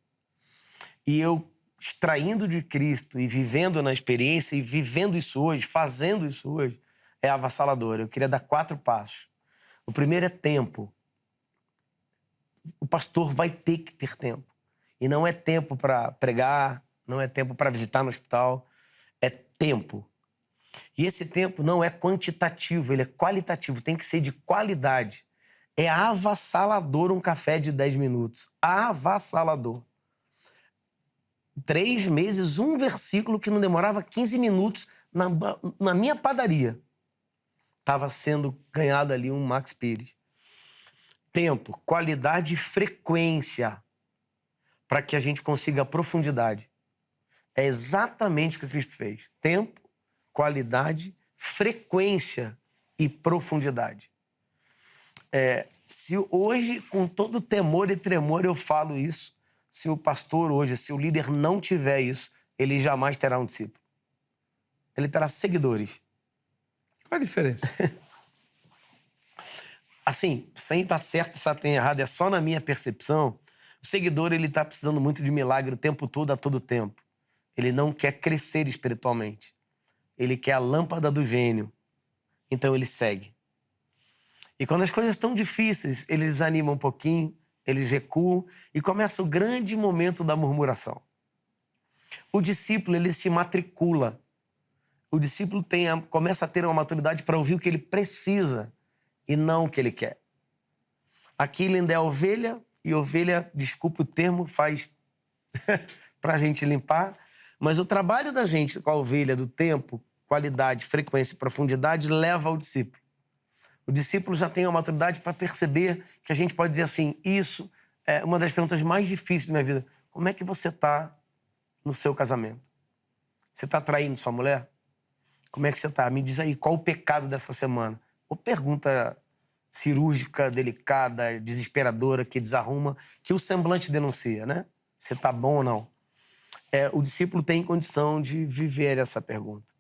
S2: E eu, extraindo de Cristo e vivendo na experiência e vivendo isso hoje, fazendo isso hoje, é avassalador. Eu queria dar 4 passos. O primeiro é tempo. O pastor vai ter que ter tempo. E não é tempo para pregar, não é tempo para visitar no hospital, é tempo. E esse tempo não é quantitativo, ele é qualitativo, tem que ser de qualidade. É avassalador um café de 10 minutos. Avassalador. 3 meses, um versículo que não demorava 15 minutos na minha padaria. Estava sendo ganhado ali um Max Pires. Tempo, qualidade e frequência para que a gente consiga profundidade. É exatamente o que Cristo fez. Tempo, qualidade, frequência e profundidade. Se hoje, com todo temor e tremor, eu falo isso, se o pastor hoje, se o líder não tiver isso, ele jamais terá um discípulo. Ele terá seguidores.
S1: Qual a diferença?
S2: Assim, sem estar certo, se tem errado, é só na minha percepção, o seguidor ele está precisando muito de milagre o tempo todo, a todo tempo. Ele não quer crescer espiritualmente. Ele quer a lâmpada do gênio. Então ele segue. E quando as coisas estão difíceis, eles desanimam um pouquinho, eles recuam e começa o grande momento da murmuração. O discípulo, ele se matricula. O discípulo começa a ter uma maturidade para ouvir o que ele precisa e não o que ele quer. Aqui ele ainda é ovelha, e ovelha, desculpa o termo, faz para a gente limpar, mas o trabalho da gente com a ovelha, do tempo, qualidade, frequência e profundidade, leva ao discípulo. O discípulo já tem uma maturidade para perceber que a gente pode dizer assim, isso é uma das perguntas mais difíceis da minha vida. Como é que você está no seu casamento? Você está traindo sua mulher? Como é que você está? Me diz aí, qual o pecado dessa semana? Ou pergunta cirúrgica, delicada, desesperadora, que desarruma, que o semblante denuncia, né? Você está bom ou não? O discípulo tem condição de viver essa pergunta.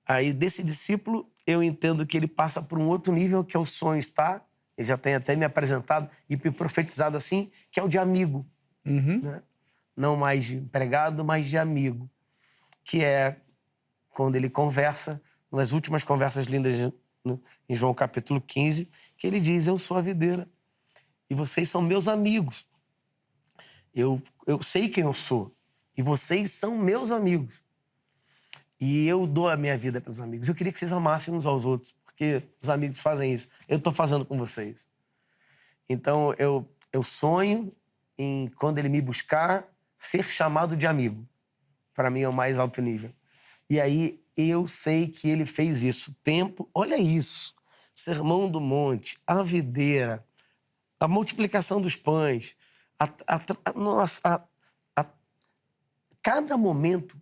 S2: Aí, desse discípulo, eu entendo que ele passa por um outro nível, que é o sonho estar. Ele já tem até me apresentado e me profetizado assim, que é o de amigo. Né? Não mais de empregado, mas de amigo. Que é quando ele conversa, nas últimas conversas lindas em João capítulo 15, que ele diz, eu sou a videira e vocês são meus amigos. Eu sei quem eu sou e vocês são meus amigos. E eu dou a minha vida para os amigos. Eu queria que vocês amassem uns aos outros, porque os amigos fazem isso. Eu estou fazendo com vocês. Então, eu sonho em, quando ele me buscar, ser chamado de amigo. Para mim é o mais alto nível. E aí, eu sei que ele fez isso. Tempo, olha isso. Sermão do Monte, a videira, a multiplicação dos pães. Cada momento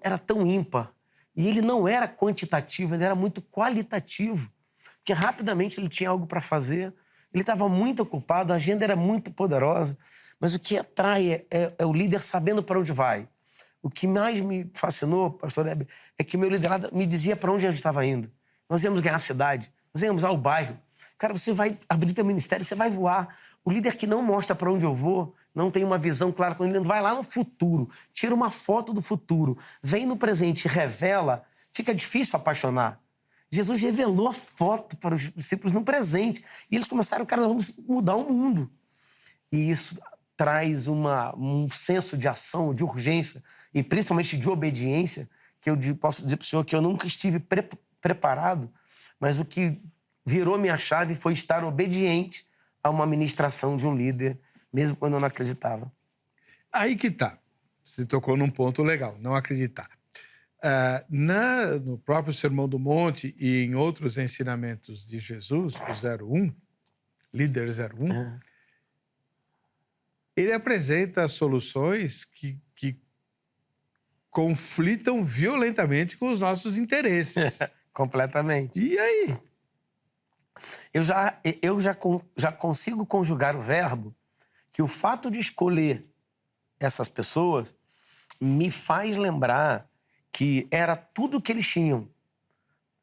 S2: era tão ímpar. E ele não era quantitativo, ele era muito qualitativo. Porque rapidamente ele tinha algo para fazer. Ele estava muito ocupado, a agenda era muito poderosa. Mas o que atrai é o líder sabendo para onde vai. O que mais me fascinou, pastor Hebe, é que meu liderado me dizia para onde a gente estava indo. Nós íamos ganhar a cidade, nós íamos ao bairro. Cara, você vai abrir teu ministério, você vai voar. O líder que não mostra para onde eu vou, não tem uma visão clara, quando ele vai lá no futuro, tira uma foto do futuro, vem no presente e revela, fica difícil apaixonar. Jesus revelou a foto para os discípulos no presente. E eles começaram, cara, vamos mudar o mundo. E isso traz um senso de ação, de urgência, e principalmente de obediência, que eu posso dizer para o senhor que eu nunca estive preparado, mas o que virou minha chave foi estar obediente a uma ministração de um líder, mesmo quando eu não acreditava.
S1: Aí que tá. Você tocou num ponto legal, não acreditar. No próprio Sermão do Monte e em outros ensinamentos de Jesus, o 01, líder 01, ele apresenta soluções que conflitam violentamente com os nossos interesses.
S2: Completamente.
S1: E aí?
S2: Eu já consigo conjugar o verbo que o fato de escolher essas pessoas me faz lembrar que era tudo que eles tinham.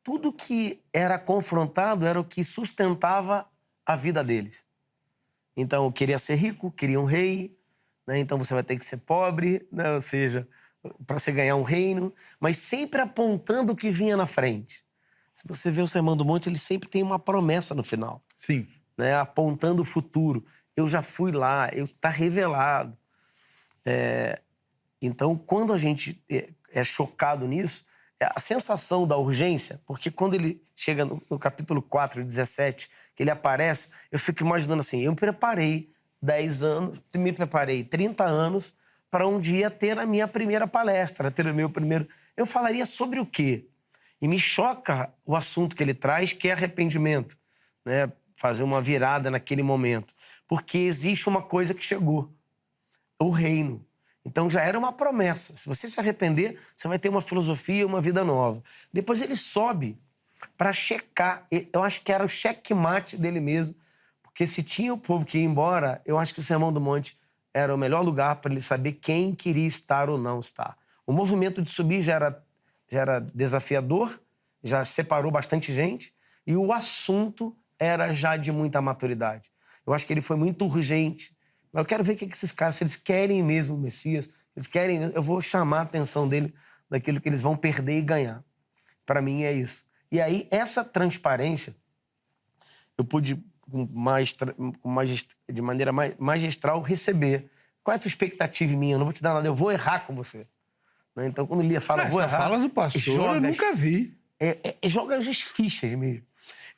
S2: Tudo que era confrontado era o que sustentava a vida deles. Então, eu queria ser rico, queria um rei, né? Então você vai ter que ser pobre, né? Ou seja, para você ganhar um reino, mas sempre apontando o que vinha na frente. Se você vê o Sermão do Monte, ele sempre tem uma promessa no final.
S1: Sim.
S2: Né? Apontando o futuro. Eu já fui lá, está revelado. Então, quando a gente é chocado nisso, a sensação da urgência, porque quando ele chega no capítulo 4, 17, que ele aparece, eu fico imaginando assim, eu me preparei 10 anos, me preparei 30 anos para um dia ter a minha primeira palestra, ter o meu primeiro... Eu falaria sobre o quê? E me choca o assunto que ele traz, que é arrependimento, né? Fazer uma virada naquele momento. Porque existe uma coisa que chegou, o reino. Então já era uma promessa. Se você se arrepender, você vai ter uma filosofia, uma vida nova. Depois ele sobe para checar. Eu acho que era o checkmate dele mesmo. Porque se tinha o povo que ia embora, eu acho que o Sermão do Monte era o melhor lugar para ele saber quem queria estar ou não estar. O movimento de subir já era desafiador, já separou bastante gente, e o assunto era já de muita maturidade. Eu acho que ele foi muito urgente. Eu quero ver o que esses caras, se eles querem mesmo o Messias, eles querem, eu vou chamar a atenção dele daquilo que eles vão perder e ganhar. Para mim é isso. E aí, essa transparência eu pude, de maneira magistral, receber. Qual é a tua expectativa em mim? Eu não vou te dar nada, eu vou errar com você. Né? Então, quando Lia fala, vou errar...
S1: fala do pastor, eu nunca vi.
S2: Joga as fichas mesmo.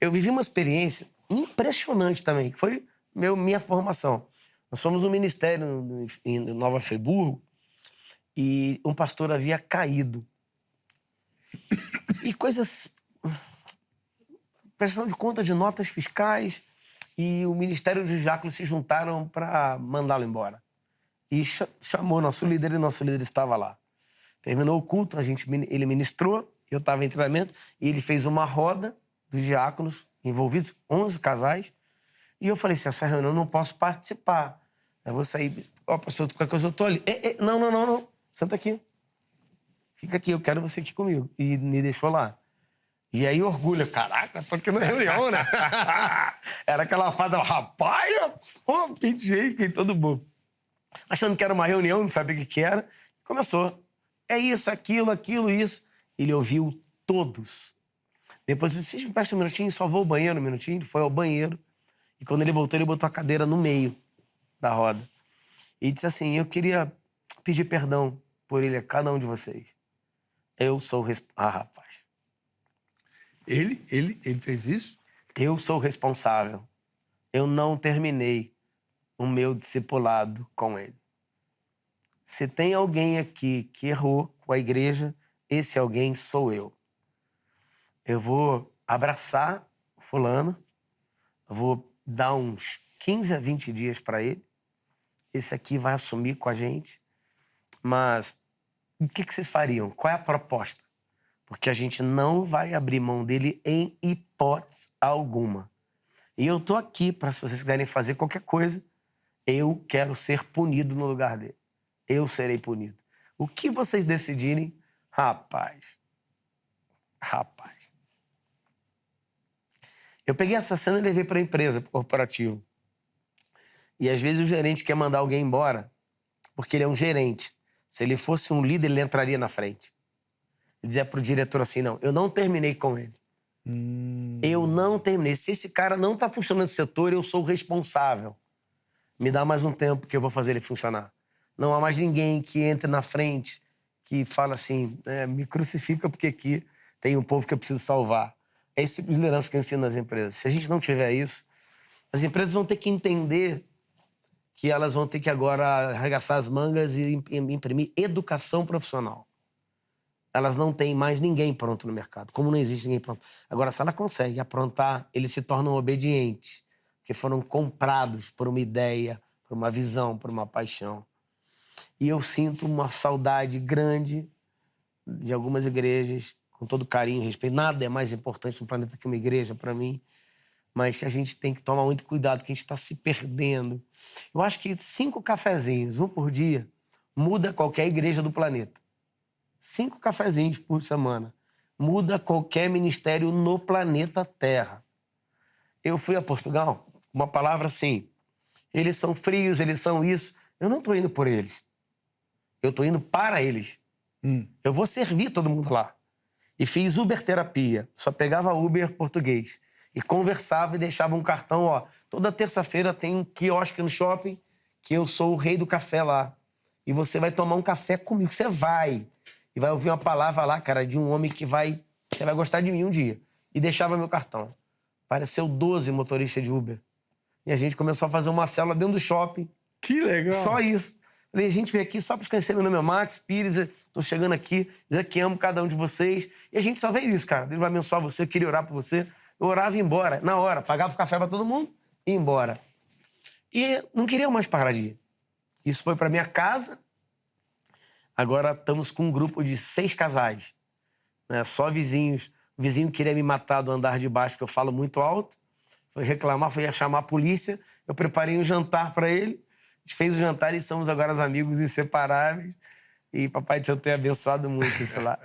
S2: Eu vivi uma experiência impressionante também, que foi minha formação. Nós fomos um ministério em Nova Friburgo e um pastor havia caído. E coisas... prestação de conta de notas fiscais e o Ministério dos Diáconos se juntaram para mandá-lo embora. E chamou nosso líder e nosso líder estava lá. Terminou o culto, ele ministrou, eu estava em treinamento e ele fez uma roda dos diáconos envolvidos, 11 casais, e eu falei assim, essa reunião eu não posso participar. Eu vou sair, pastor, qualquer coisa eu tô ali. Não, senta aqui. Fica aqui, eu quero você aqui comigo. E me deixou lá. E aí orgulho, caraca, tô aqui na reunião, né? Era aquela fase, rapaz, pedi, fiquei todo bobo. Achando que era uma reunião, não sabia o que era. Começou. É isso, aquilo, isso. Ele ouviu todos. Depois eu disse, vocês me prestam um minutinho, só vou ao banheiro um minutinho. Ele foi ao banheiro. E quando ele voltou, ele botou a cadeira no meio da roda. E disse assim, eu queria pedir perdão por ele a cada um de vocês. Eu sou o rapaz.
S1: Ele fez isso?
S2: Eu sou o responsável. Eu não terminei o meu discipulado com ele. Se tem alguém aqui que errou com a igreja, esse alguém sou eu. Eu vou abraçar o fulano, eu vou dar uns 15 a 20 dias para ele. Esse aqui vai assumir com a gente. Mas o que vocês fariam? Qual é a proposta? Porque a gente não vai abrir mão dele em hipótese alguma. E eu tô aqui para, se vocês quiserem fazer qualquer coisa, eu quero ser punido no lugar dele. Eu serei punido. O que vocês decidirem, rapaz. Eu peguei essa cena e levei para a empresa, para o corporativo. E às vezes o gerente quer mandar alguém embora, porque ele é um gerente. Se ele fosse um líder, ele entraria na frente. E dizia pro diretor assim, não, eu não terminei com ele. Eu não terminei. Se esse cara não tá funcionando nesse setor, eu sou o responsável. Me dá mais um tempo que eu vou fazer ele funcionar. Não há mais ninguém que entre na frente, que fala assim, me crucifica porque aqui tem um povo que eu preciso salvar. É esse tipo de liderança que eu ensino nas empresas. Se a gente não tiver isso, as empresas vão ter que entender que elas vão ter que agora arregaçar as mangas e imprimir educação profissional. Elas não têm mais ninguém pronto no mercado, como não existe ninguém pronto. Agora, se ela consegue aprontar, eles se tornam obedientes, porque foram comprados por uma ideia, por uma visão, por uma paixão. E eu sinto uma saudade grande de algumas igrejas, com todo carinho e respeito. Nada é mais importante no planeta que uma igreja, para mim, mas que a gente tem que tomar muito cuidado, que a gente está se perdendo. Eu acho que 5 cafezinhos, um por dia, muda qualquer igreja do planeta. 5 cafezinhos por semana. Muda qualquer ministério no planeta Terra. Eu fui a Portugal, uma palavra assim, eles são frios, eles são isso. Eu não estou indo por eles. Eu estou indo para eles. Eu vou servir todo mundo lá. E fiz Uber terapia. Só pegava Uber português. E conversava e deixava um cartão, toda terça-feira tem um quiosque no shopping que eu sou o rei do café lá. E você vai tomar um café comigo. Você vai. E vai ouvir uma palavra lá, cara, de um homem que vai... Você vai gostar de mim um dia. E deixava meu cartão. Apareceu 12 motoristas de Uber. E a gente começou a fazer uma célula dentro do shopping.
S1: Que legal.
S2: Só isso. Falei, a gente veio aqui só para te conhecer. Meu nome é Max Pires, tô chegando aqui, dizer que amo cada um de vocês. E a gente só veio isso, cara. Deus vai abençoar você, eu queria orar por você. Eu orava e ia embora, na hora. Pagava o café para todo mundo e ia embora. E não queria mais parar de ir. Isso foi para minha casa. Agora estamos com um grupo de 6 casais. Né? Só vizinhos. O vizinho queria me matar do andar de baixo, porque eu falo muito alto. Foi reclamar, foi chamar a polícia. Eu preparei um jantar para ele. A gente fez o jantar e somos agora os amigos inseparáveis. E Papai do Céu tem abençoado muito isso lá.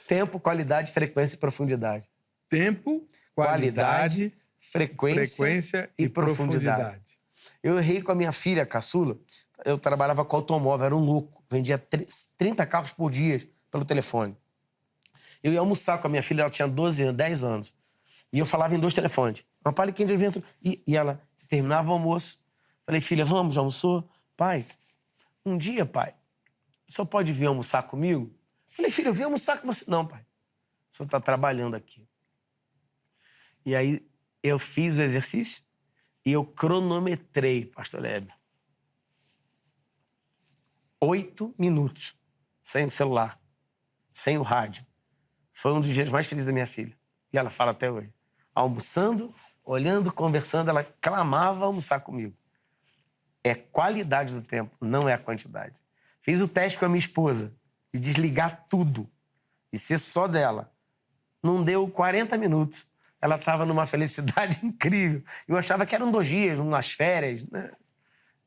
S2: Tempo, qualidade, frequência e profundidade.
S1: Tempo, qualidade,
S2: frequência e profundidade. Eu errei com a minha filha, caçula. Eu trabalhava com automóvel, era um louco. Vendia 30 carros por dia pelo telefone. Eu ia almoçar com a minha filha, ela tinha 10 anos. E eu falava em 2 telefones. Uma paliquinha de vento. E ela terminava o almoço. Falei, filha, vamos, já almoçou? Pai, um dia, pai, o senhor pode vir almoçar comigo? Falei, filha, eu vim almoçar com você. Não, pai, o senhor está trabalhando aqui. E aí eu fiz o exercício e eu cronometrei, pastor Heber. 8 minutos, sem o celular, sem o rádio. Foi um dos dias mais felizes da minha filha. E ela fala até hoje. Almoçando, olhando, conversando, ela clamava almoçar comigo. É qualidade do tempo, não é a quantidade. Fiz o teste com a minha esposa, de desligar tudo e ser só dela. Não deu 40 minutos. Ela estava numa felicidade incrível. Eu achava que eram 2 dias, umas férias, né?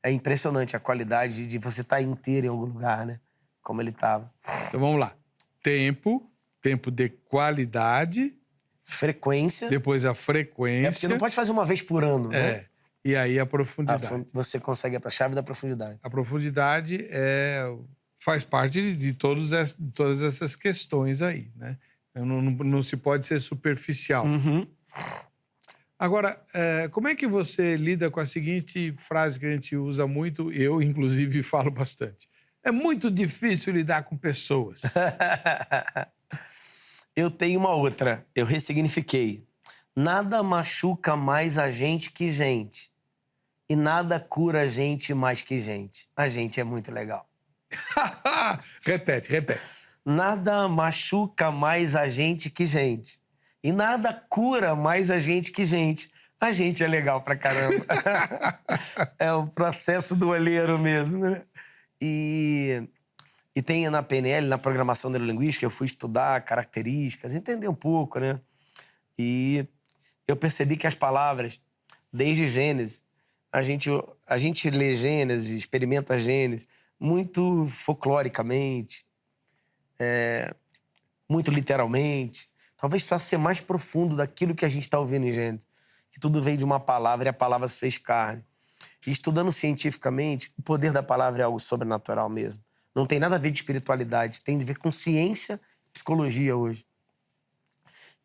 S2: É impressionante a qualidade de você estar inteiro em algum lugar, né? Como ele estava.
S1: Então vamos lá. Tempo de qualidade.
S2: Frequência.
S1: Depois a frequência.
S2: É porque não pode fazer uma vez por ano, né?
S1: É. E aí a profundidade.
S2: Você consegue a chave da profundidade.
S1: A profundidade faz parte de todas essas questões aí, né? Não se pode ser superficial.
S2: Uhum.
S1: Agora, como é que você lida com a seguinte frase que a gente usa muito, eu, inclusive, falo bastante? É muito difícil lidar com pessoas.
S2: Eu tenho uma outra, eu ressignifiquei. Nada machuca mais a gente que gente. E nada cura a gente mais que gente. A gente é muito legal.
S1: Repete.
S2: Nada machuca mais a gente que gente. E nada cura mais a gente que gente. A gente é legal pra caramba. É o processo do olheiro mesmo, né? E tem na PNL, na programação neurolinguística, eu fui estudar características, entender um pouco, né? E eu percebi que as palavras, desde Gênesis, a gente lê Gênesis, experimenta Gênesis muito folcloricamente, muito literalmente. Talvez precisasse ser mais profundo daquilo que a gente está ouvindo em Gênesis. Que tudo veio de uma palavra e a palavra se fez carne. E estudando cientificamente, o poder da palavra é algo sobrenatural mesmo. Não tem nada a ver de espiritualidade, tem a ver com ciência e psicologia hoje.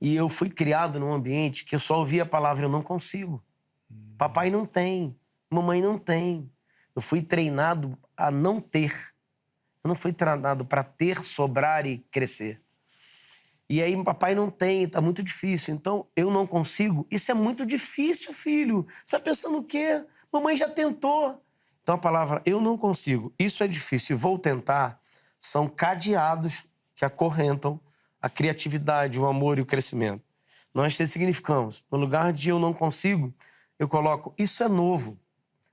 S2: E eu fui criado num ambiente que eu só ouvia a palavra eu não consigo. Papai não tem, mamãe não tem. Eu fui treinado a não ter. Eu não fui treinado para ter, sobrar e crescer. E aí, papai não tem, tá muito difícil. Então, eu não consigo. Isso é muito difícil, filho. Você tá pensando o quê? Mamãe já tentou. Então, a palavra eu não consigo, isso é difícil, vou tentar, são cadeados que acorrentam a criatividade, o amor e o crescimento. Nós significamos, no lugar de eu não consigo, eu coloco, isso é novo.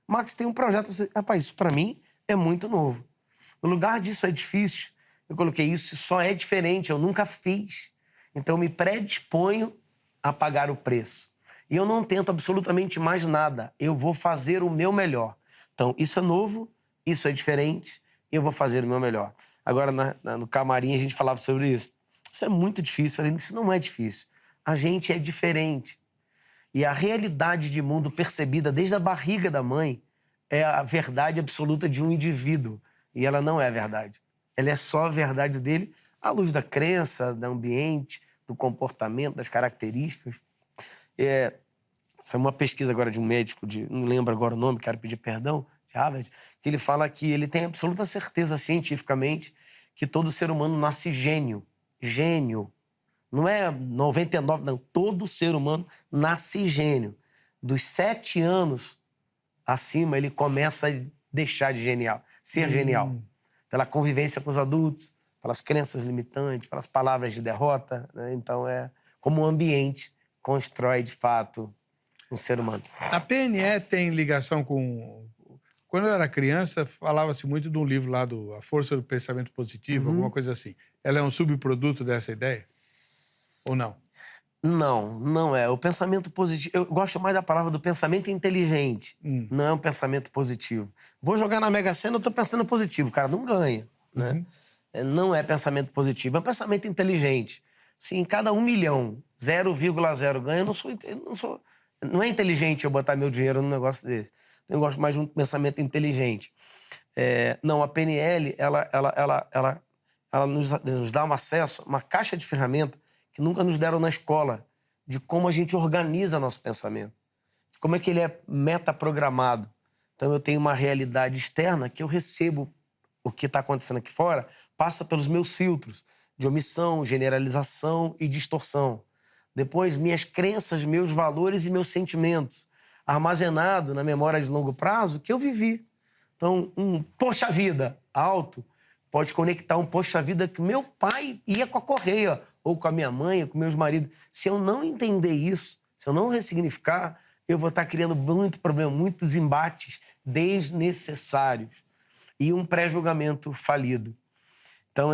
S2: Max, tem um projeto pra você. Rapaz, isso para mim é muito novo. No lugar disso é difícil, eu coloquei isso só é diferente, eu nunca fiz. Então, eu me predisponho a pagar o preço. E eu não tento absolutamente mais nada, eu vou fazer o meu melhor. Então, isso é novo, isso é diferente, e eu vou fazer o meu melhor. Agora, no camarim, a gente falava sobre isso. Isso é muito difícil. Eu falei, isso não é difícil. A gente é diferente. E a realidade de mundo percebida desde a barriga da mãe é a verdade absoluta de um indivíduo. E ela não é a verdade. Ela é só a verdade dele à luz da crença, do ambiente, do comportamento, das características. Saiu uma pesquisa agora de um médico, não lembro agora o nome, quero pedir perdão, de Harvard, que ele fala que ele tem absoluta certeza cientificamente que todo ser humano nasce gênio. Gênio. Não é 99, não. Todo ser humano nasce gênio. Dos 7 anos acima, ele começa a deixar de ser genial. Pela convivência com os adultos, pelas crenças limitantes, pelas palavras de derrota, né? Então, como o ambiente constrói, de fato, um ser humano.
S1: A PNE tem ligação com... Quando eu era criança, falava-se muito de um livro lá do A Força do Pensamento Positivo, alguma coisa assim. Ela é um subproduto dessa ideia? Ou não?
S2: Não é. O pensamento positivo... Eu gosto mais da palavra do pensamento inteligente. Não é um pensamento positivo. Vou jogar na Mega Sena, eu tô pensando positivo. O cara não ganha, né? Não é pensamento positivo, é um pensamento inteligente. Se em cada 1 milhão, 0,0 ganha, não é inteligente eu botar meu dinheiro num negócio desse. Eu gosto mais de um pensamento inteligente. Não, a PNL, ela nos dá um acesso, uma caixa de ferramenta que nunca nos deram na escola, de como a gente organiza nosso pensamento, de como é que ele é metaprogramado. Então, eu tenho uma realidade externa que eu recebo o que está acontecendo aqui fora, passa pelos meus filtros de omissão, generalização e distorção. Depois, minhas crenças, meus valores e meus sentimentos, armazenado na memória de longo prazo que eu vivi. Então, um poxa vida alto pode conectar um poxa vida que meu pai ia com a correia, ou com a minha mãe, ou com meus maridos. Se eu não entender isso, se eu não ressignificar, eu vou estar criando muito problema, muitos embates desnecessários e um pré-julgamento falido. Então,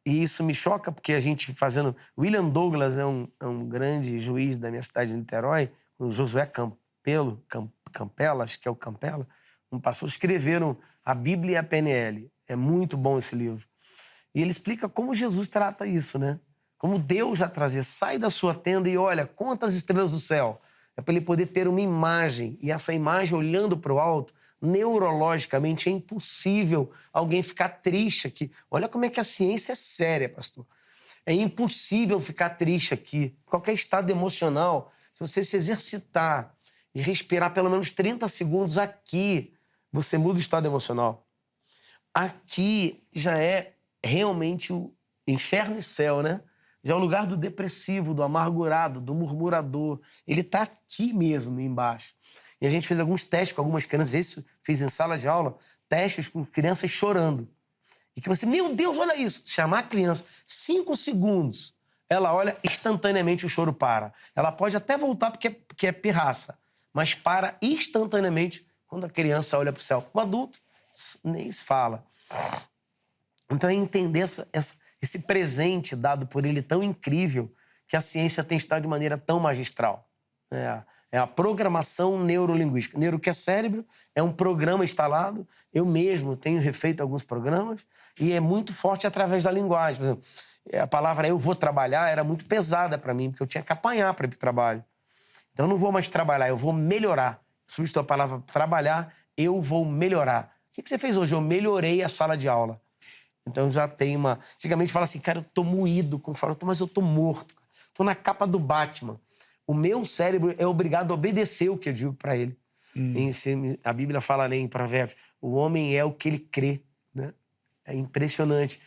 S2: e isso me choca porque a gente fazendo... William Douglas é um grande juiz da minha cidade de Niterói, o Josué Campela, acho que é o Campela, um pastor, escreveram a Bíblia e a PNL. É muito bom esse livro. E ele explica como Jesus trata isso, né? Como Deus já trazia, sai da sua tenda e olha, conta as estrelas do céu. É para ele poder ter uma imagem. E essa imagem, olhando para o alto, neurologicamente é impossível alguém ficar triste aqui. Olha como é que a ciência é séria, pastor. É impossível ficar triste aqui. Qualquer estado emocional, se você se exercitar e respirar pelo menos 30 segundos aqui, você muda o estado emocional. Aqui já é realmente o inferno e céu, né? Já é o lugar do depressivo, do amargurado, do murmurador. Ele está aqui mesmo, embaixo. E a gente fez alguns testes com algumas crianças. Esse fiz em sala de aula, testes com crianças chorando. E que você, meu Deus, olha isso. Chamar a criança, 5 segundos, ela olha, instantaneamente o choro para. Ela pode até voltar porque é pirraça, mas para instantaneamente quando a criança olha para o céu. O adulto nem se fala. Então é entender esse presente dado por ele tão incrível que a ciência tem estado de maneira tão magistral. É a programação neurolinguística. Neuro, que é cérebro, é um programa instalado. Eu mesmo tenho refeito alguns programas e é muito forte através da linguagem. Por exemplo, a palavra eu vou trabalhar era muito pesada para mim, porque eu tinha que apanhar para ir para o trabalho. Então eu não vou mais trabalhar, eu vou melhorar. Substituo a palavra trabalhar, eu vou melhorar. O que você fez hoje? Eu melhorei a sala de aula. Então já tem uma... Antigamente fala assim, cara, eu tô moído com falo, mas eu tô morto. Tô na capa do Batman. O meu cérebro é obrigado a obedecer o que eu digo para ele. A Bíblia fala em Provérbios, o homem é o que ele crê, né? É impressionante.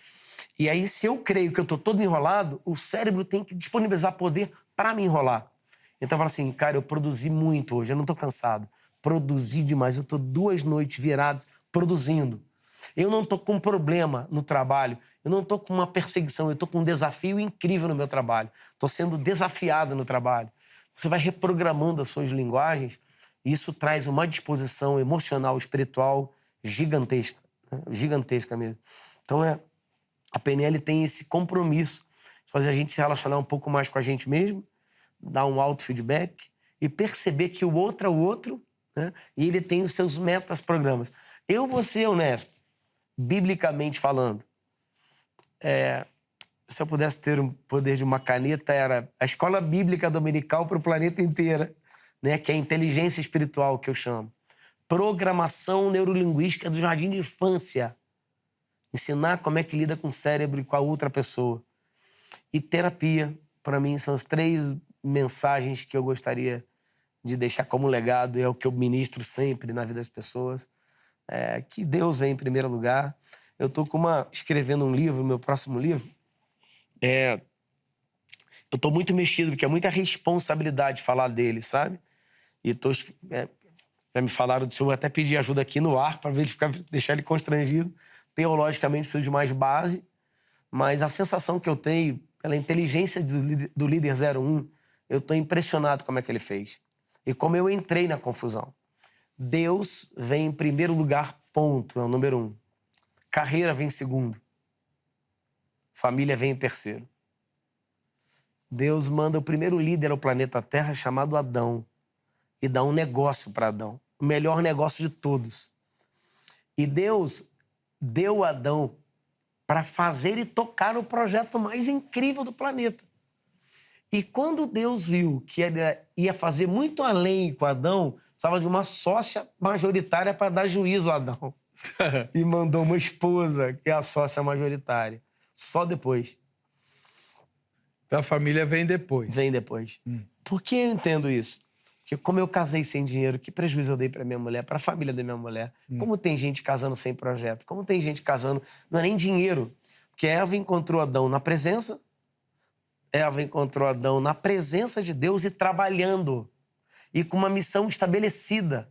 S2: E aí, se eu creio que eu tô todo enrolado, o cérebro tem que disponibilizar poder para me enrolar. Então fala assim, cara, eu produzi muito hoje, eu não tô cansado. Produzi demais, eu tô 2 noites viradas produzindo. Eu não tô com um problema no trabalho, eu não tô com uma perseguição, eu tô com um desafio incrível no meu trabalho. Tô sendo desafiado no trabalho. Você vai reprogramando as suas linguagens e isso traz uma disposição emocional, espiritual gigantesca, né? Gigantesca mesmo. Então, a PNL tem esse compromisso de fazer a gente se relacionar um pouco mais com a gente mesmo, dar um auto-feedback e perceber que o outro é o outro, né? E ele tem os seus metas, programas. Eu vou ser honesto, biblicamente falando. Se eu pudesse ter o poder de uma caneta, era a escola bíblica dominical para o planeta inteiro, né? Que é a inteligência espiritual, que eu chamo. Programação neurolinguística do jardim de infância. Ensinar como é que lida com o cérebro e com a outra pessoa. E terapia, para mim, são as 3 mensagens que eu gostaria de deixar como legado. É o que eu ministro sempre na vida das pessoas. Que Deus vem em primeiro lugar. Eu estou escrevendo um livro, meu próximo livro. Eu estou muito mexido, porque é muita responsabilidade falar dele, sabe? E já me falaram disso, eu até pedi ajuda aqui no ar para deixar ele constrangido. Teologicamente, preciso de mais base, mas a sensação que eu tenho, pela inteligência do líder 01, eu estou impressionado como é que ele fez. E como eu entrei na confusão. Deus vem em primeiro lugar, ponto, é o número 1. Carreira vem em segundo. Família vem em terceiro. Deus manda o primeiro líder ao planeta Terra chamado Adão e dá um negócio para Adão, o melhor negócio de todos. E Deus deu a Adão para fazer e tocar o projeto mais incrível do planeta. E quando Deus viu que ele ia fazer muito além com Adão, precisava de uma sócia majoritária para dar juízo a Adão. E mandou uma esposa, que é a sócia majoritária. Só depois.
S1: Então a família vem depois.
S2: Vem depois. Por que eu entendo isso? Porque como eu casei sem dinheiro, que prejuízo eu dei para minha mulher, para a família da minha mulher? Como tem gente casando sem projeto? Como tem gente casando... Não é nem dinheiro. Porque Eva encontrou Adão na presença. Eva encontrou Adão na presença de Deus e trabalhando. E com uma missão estabelecida,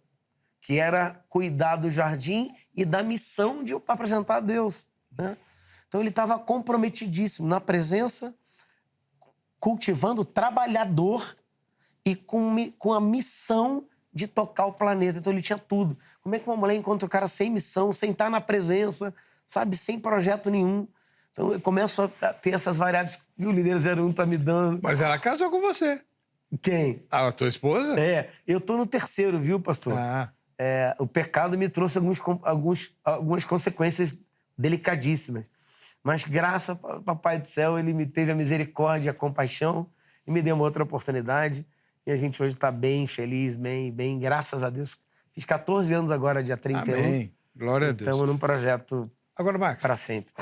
S2: que era cuidar do jardim e da missão de apresentar a Deus, né? Então ele estava comprometidíssimo na presença, cultivando trabalhador e com a missão de tocar o planeta. Então ele tinha tudo. Como é que uma mulher encontra o cara sem missão, sem estar na presença, sabe, sem projeto nenhum? Então eu começo a ter essas variáveis que o líder 01 está me dando.
S1: Mas ela casou com você.
S2: Quem?
S1: A tua esposa?
S2: Eu tô no terceiro, viu, pastor? O pecado me trouxe algumas consequências delicadíssimas. Mas graças ao Papai do Céu, ele me teve a misericórdia, a compaixão e me deu uma outra oportunidade. E a gente hoje está bem, feliz, bem, graças a Deus. Fiz 14 anos agora, dia 31.
S1: Amém. Glória a Deus.
S2: Estamos num projeto
S1: agora, Max,
S2: para sempre.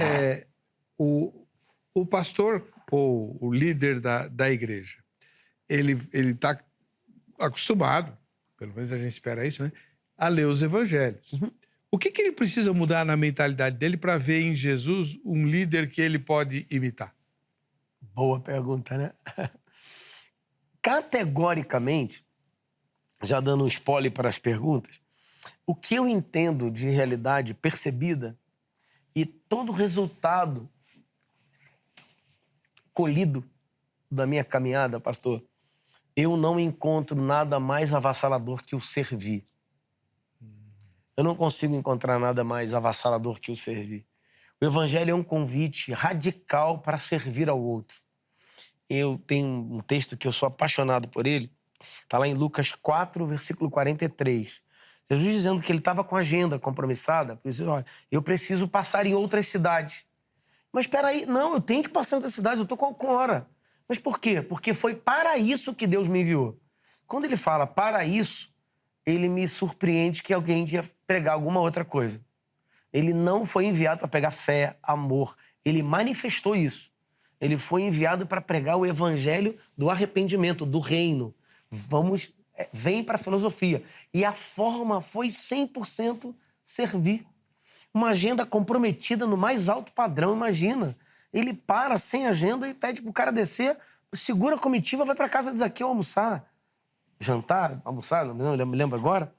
S1: O pastor ou o líder da igreja, ele está acostumado, pelo menos a gente espera isso, né, a ler os evangelhos. O que ele precisa mudar na mentalidade dele para ver em Jesus um líder que ele pode imitar?
S2: Boa pergunta, né? Categoricamente, já dando um spoiler para as perguntas, o que eu entendo de realidade percebida e todo resultado colhido da minha caminhada, pastor, eu não encontro nada mais avassalador que o servir. Eu não consigo encontrar nada mais avassalador que o servir. O evangelho é um convite radical para servir ao outro. Eu tenho um texto que eu sou apaixonado por ele. Está lá em Lucas 4, versículo 43. Jesus dizendo que ele estava com a agenda compromissada. Por isso, olha, eu preciso passar em outras cidades. Mas espera aí, não, eu tenho que passar em outras cidades, eu estou com hora. Mas por quê? Porque foi para isso que Deus me enviou. Quando ele fala para isso, ele me surpreende que alguém ia pregar alguma outra coisa. Ele não foi enviado para pegar fé, amor. Ele manifestou isso. Ele foi enviado para pregar o evangelho do arrependimento, do reino. Vem para a filosofia. E a forma foi 100% servir. Uma agenda comprometida no mais alto padrão, imagina. Ele para sem agenda e pede para o cara descer, segura a comitiva, vai para casa de Zaqueu almoçar. Jantar, almoçar, não me lembro agora.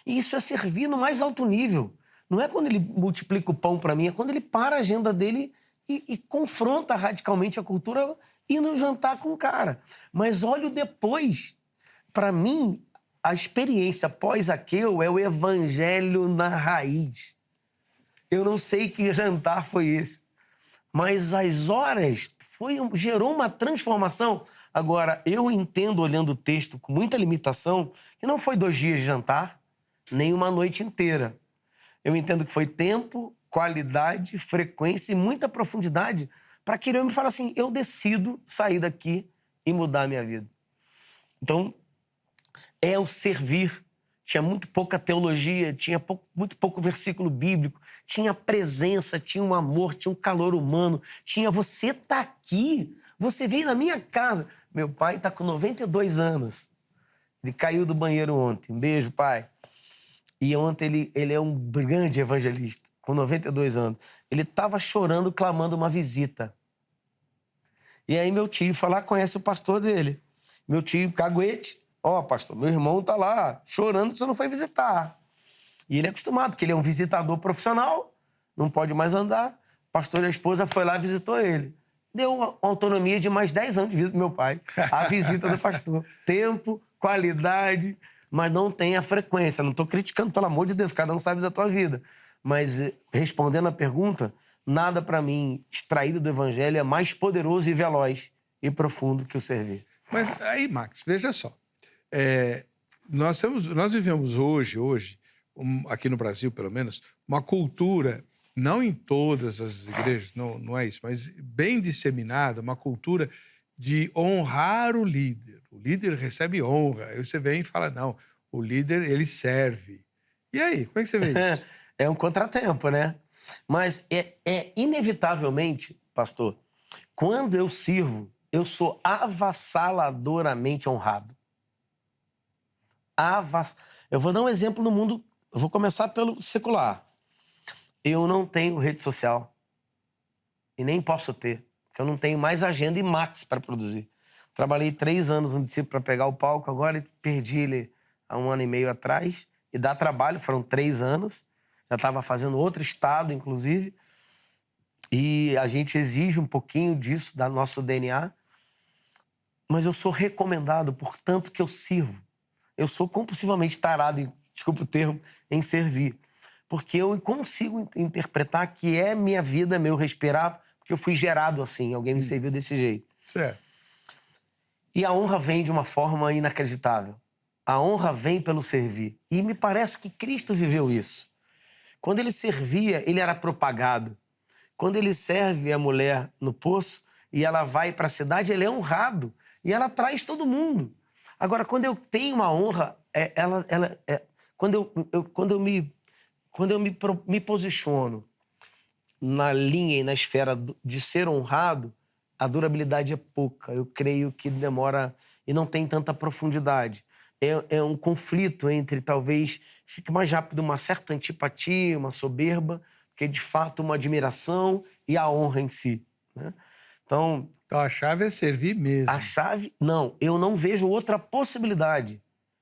S2: E isso é servir no mais alto nível. Não é quando ele multiplica o pão para mim, é quando ele para a agenda dele e confronta radicalmente a cultura indo jantar com o cara. Mas olha o depois. Para mim, a experiência pós-Zaqueu é o evangelho na raiz. Eu não sei que jantar foi esse, mas as horas gerou uma transformação. Agora, eu entendo, olhando o texto com muita limitação, que não foi 2 dias de jantar, nem uma noite inteira. Eu entendo que foi tempo, qualidade, frequência e muita profundidade para que ele me fale assim, eu decido sair daqui e mudar a minha vida. Então, é o servir. Tinha muito pouca teologia, tinha muito pouco versículo bíblico, tinha presença, tinha um amor, tinha um calor humano, tinha você tá aqui, você veio na minha casa. Meu pai está com 92 anos. Ele caiu do banheiro ontem. Um beijo, pai. E ontem ele é um grande evangelista, com 92 anos. Ele estava chorando, clamando uma visita. E aí meu tio foi lá, conhece o pastor dele. Meu tio, caguete. Ó, pastor, meu irmão tá lá chorando que você não foi visitar. E ele é acostumado, porque ele é um visitador profissional, não pode mais andar. O pastor e a esposa foi lá e visitou ele. Deu uma autonomia de mais 10 anos de vida do meu pai. A visita do pastor. Tempo, qualidade, mas não tem a frequência. Não estou criticando, pelo amor de Deus, cada um sabe da tua vida. Mas, respondendo a pergunta, nada para mim, extraído do evangelho, é mais poderoso e veloz e profundo que o servir.
S1: Mas aí, Max, veja só. Nós vivemos hoje, aqui no Brasil, pelo menos, uma cultura, não em todas as igrejas, não é isso, mas bem disseminada, uma cultura de honrar o líder. O líder recebe honra. Aí você vem e fala, não, o líder, ele serve. E aí, como é que você vê isso?
S2: É um contratempo, né? Mas inevitavelmente, pastor, quando eu sirvo, eu sou avassaladoramente honrado. Eu vou dar um exemplo no mundo, eu vou começar pelo secular. Eu não tenho rede social. E nem posso ter, porque eu não tenho mais agenda e Max para produzir. Trabalhei 3 anos no discípulo para pegar o palco, agora perdi ele há 1 ano e meio atrás. E dá trabalho, foram 3 anos. Já estava fazendo outro estado, inclusive. E a gente exige um pouquinho disso, da nosso DNA. Mas eu sou recomendado por tanto que eu sirvo. Eu sou compulsivamente tarado, desculpa o termo, em servir. Porque eu consigo interpretar que é minha vida, meu respirar, porque eu fui gerado assim, alguém me serviu desse jeito.
S1: Certo.
S2: E a honra vem de uma forma inacreditável. A honra vem pelo servir. E me parece que Cristo viveu isso. Quando ele servia, ele era propagado. Quando ele serve a mulher no poço e ela vai para a cidade, ele é honrado. E ela traz todo mundo. Agora, quando eu tenho uma honra, quando eu me posiciono na linha e na esfera de ser honrado, a durabilidade é pouca. Eu creio que demora e não tem tanta profundidade. É um conflito entre, talvez, fique mais rápido uma certa antipatia, uma soberba, que de fato uma admiração e a honra em si, né? Então
S1: a chave é servir mesmo.
S2: A chave... Não, eu não vejo outra possibilidade.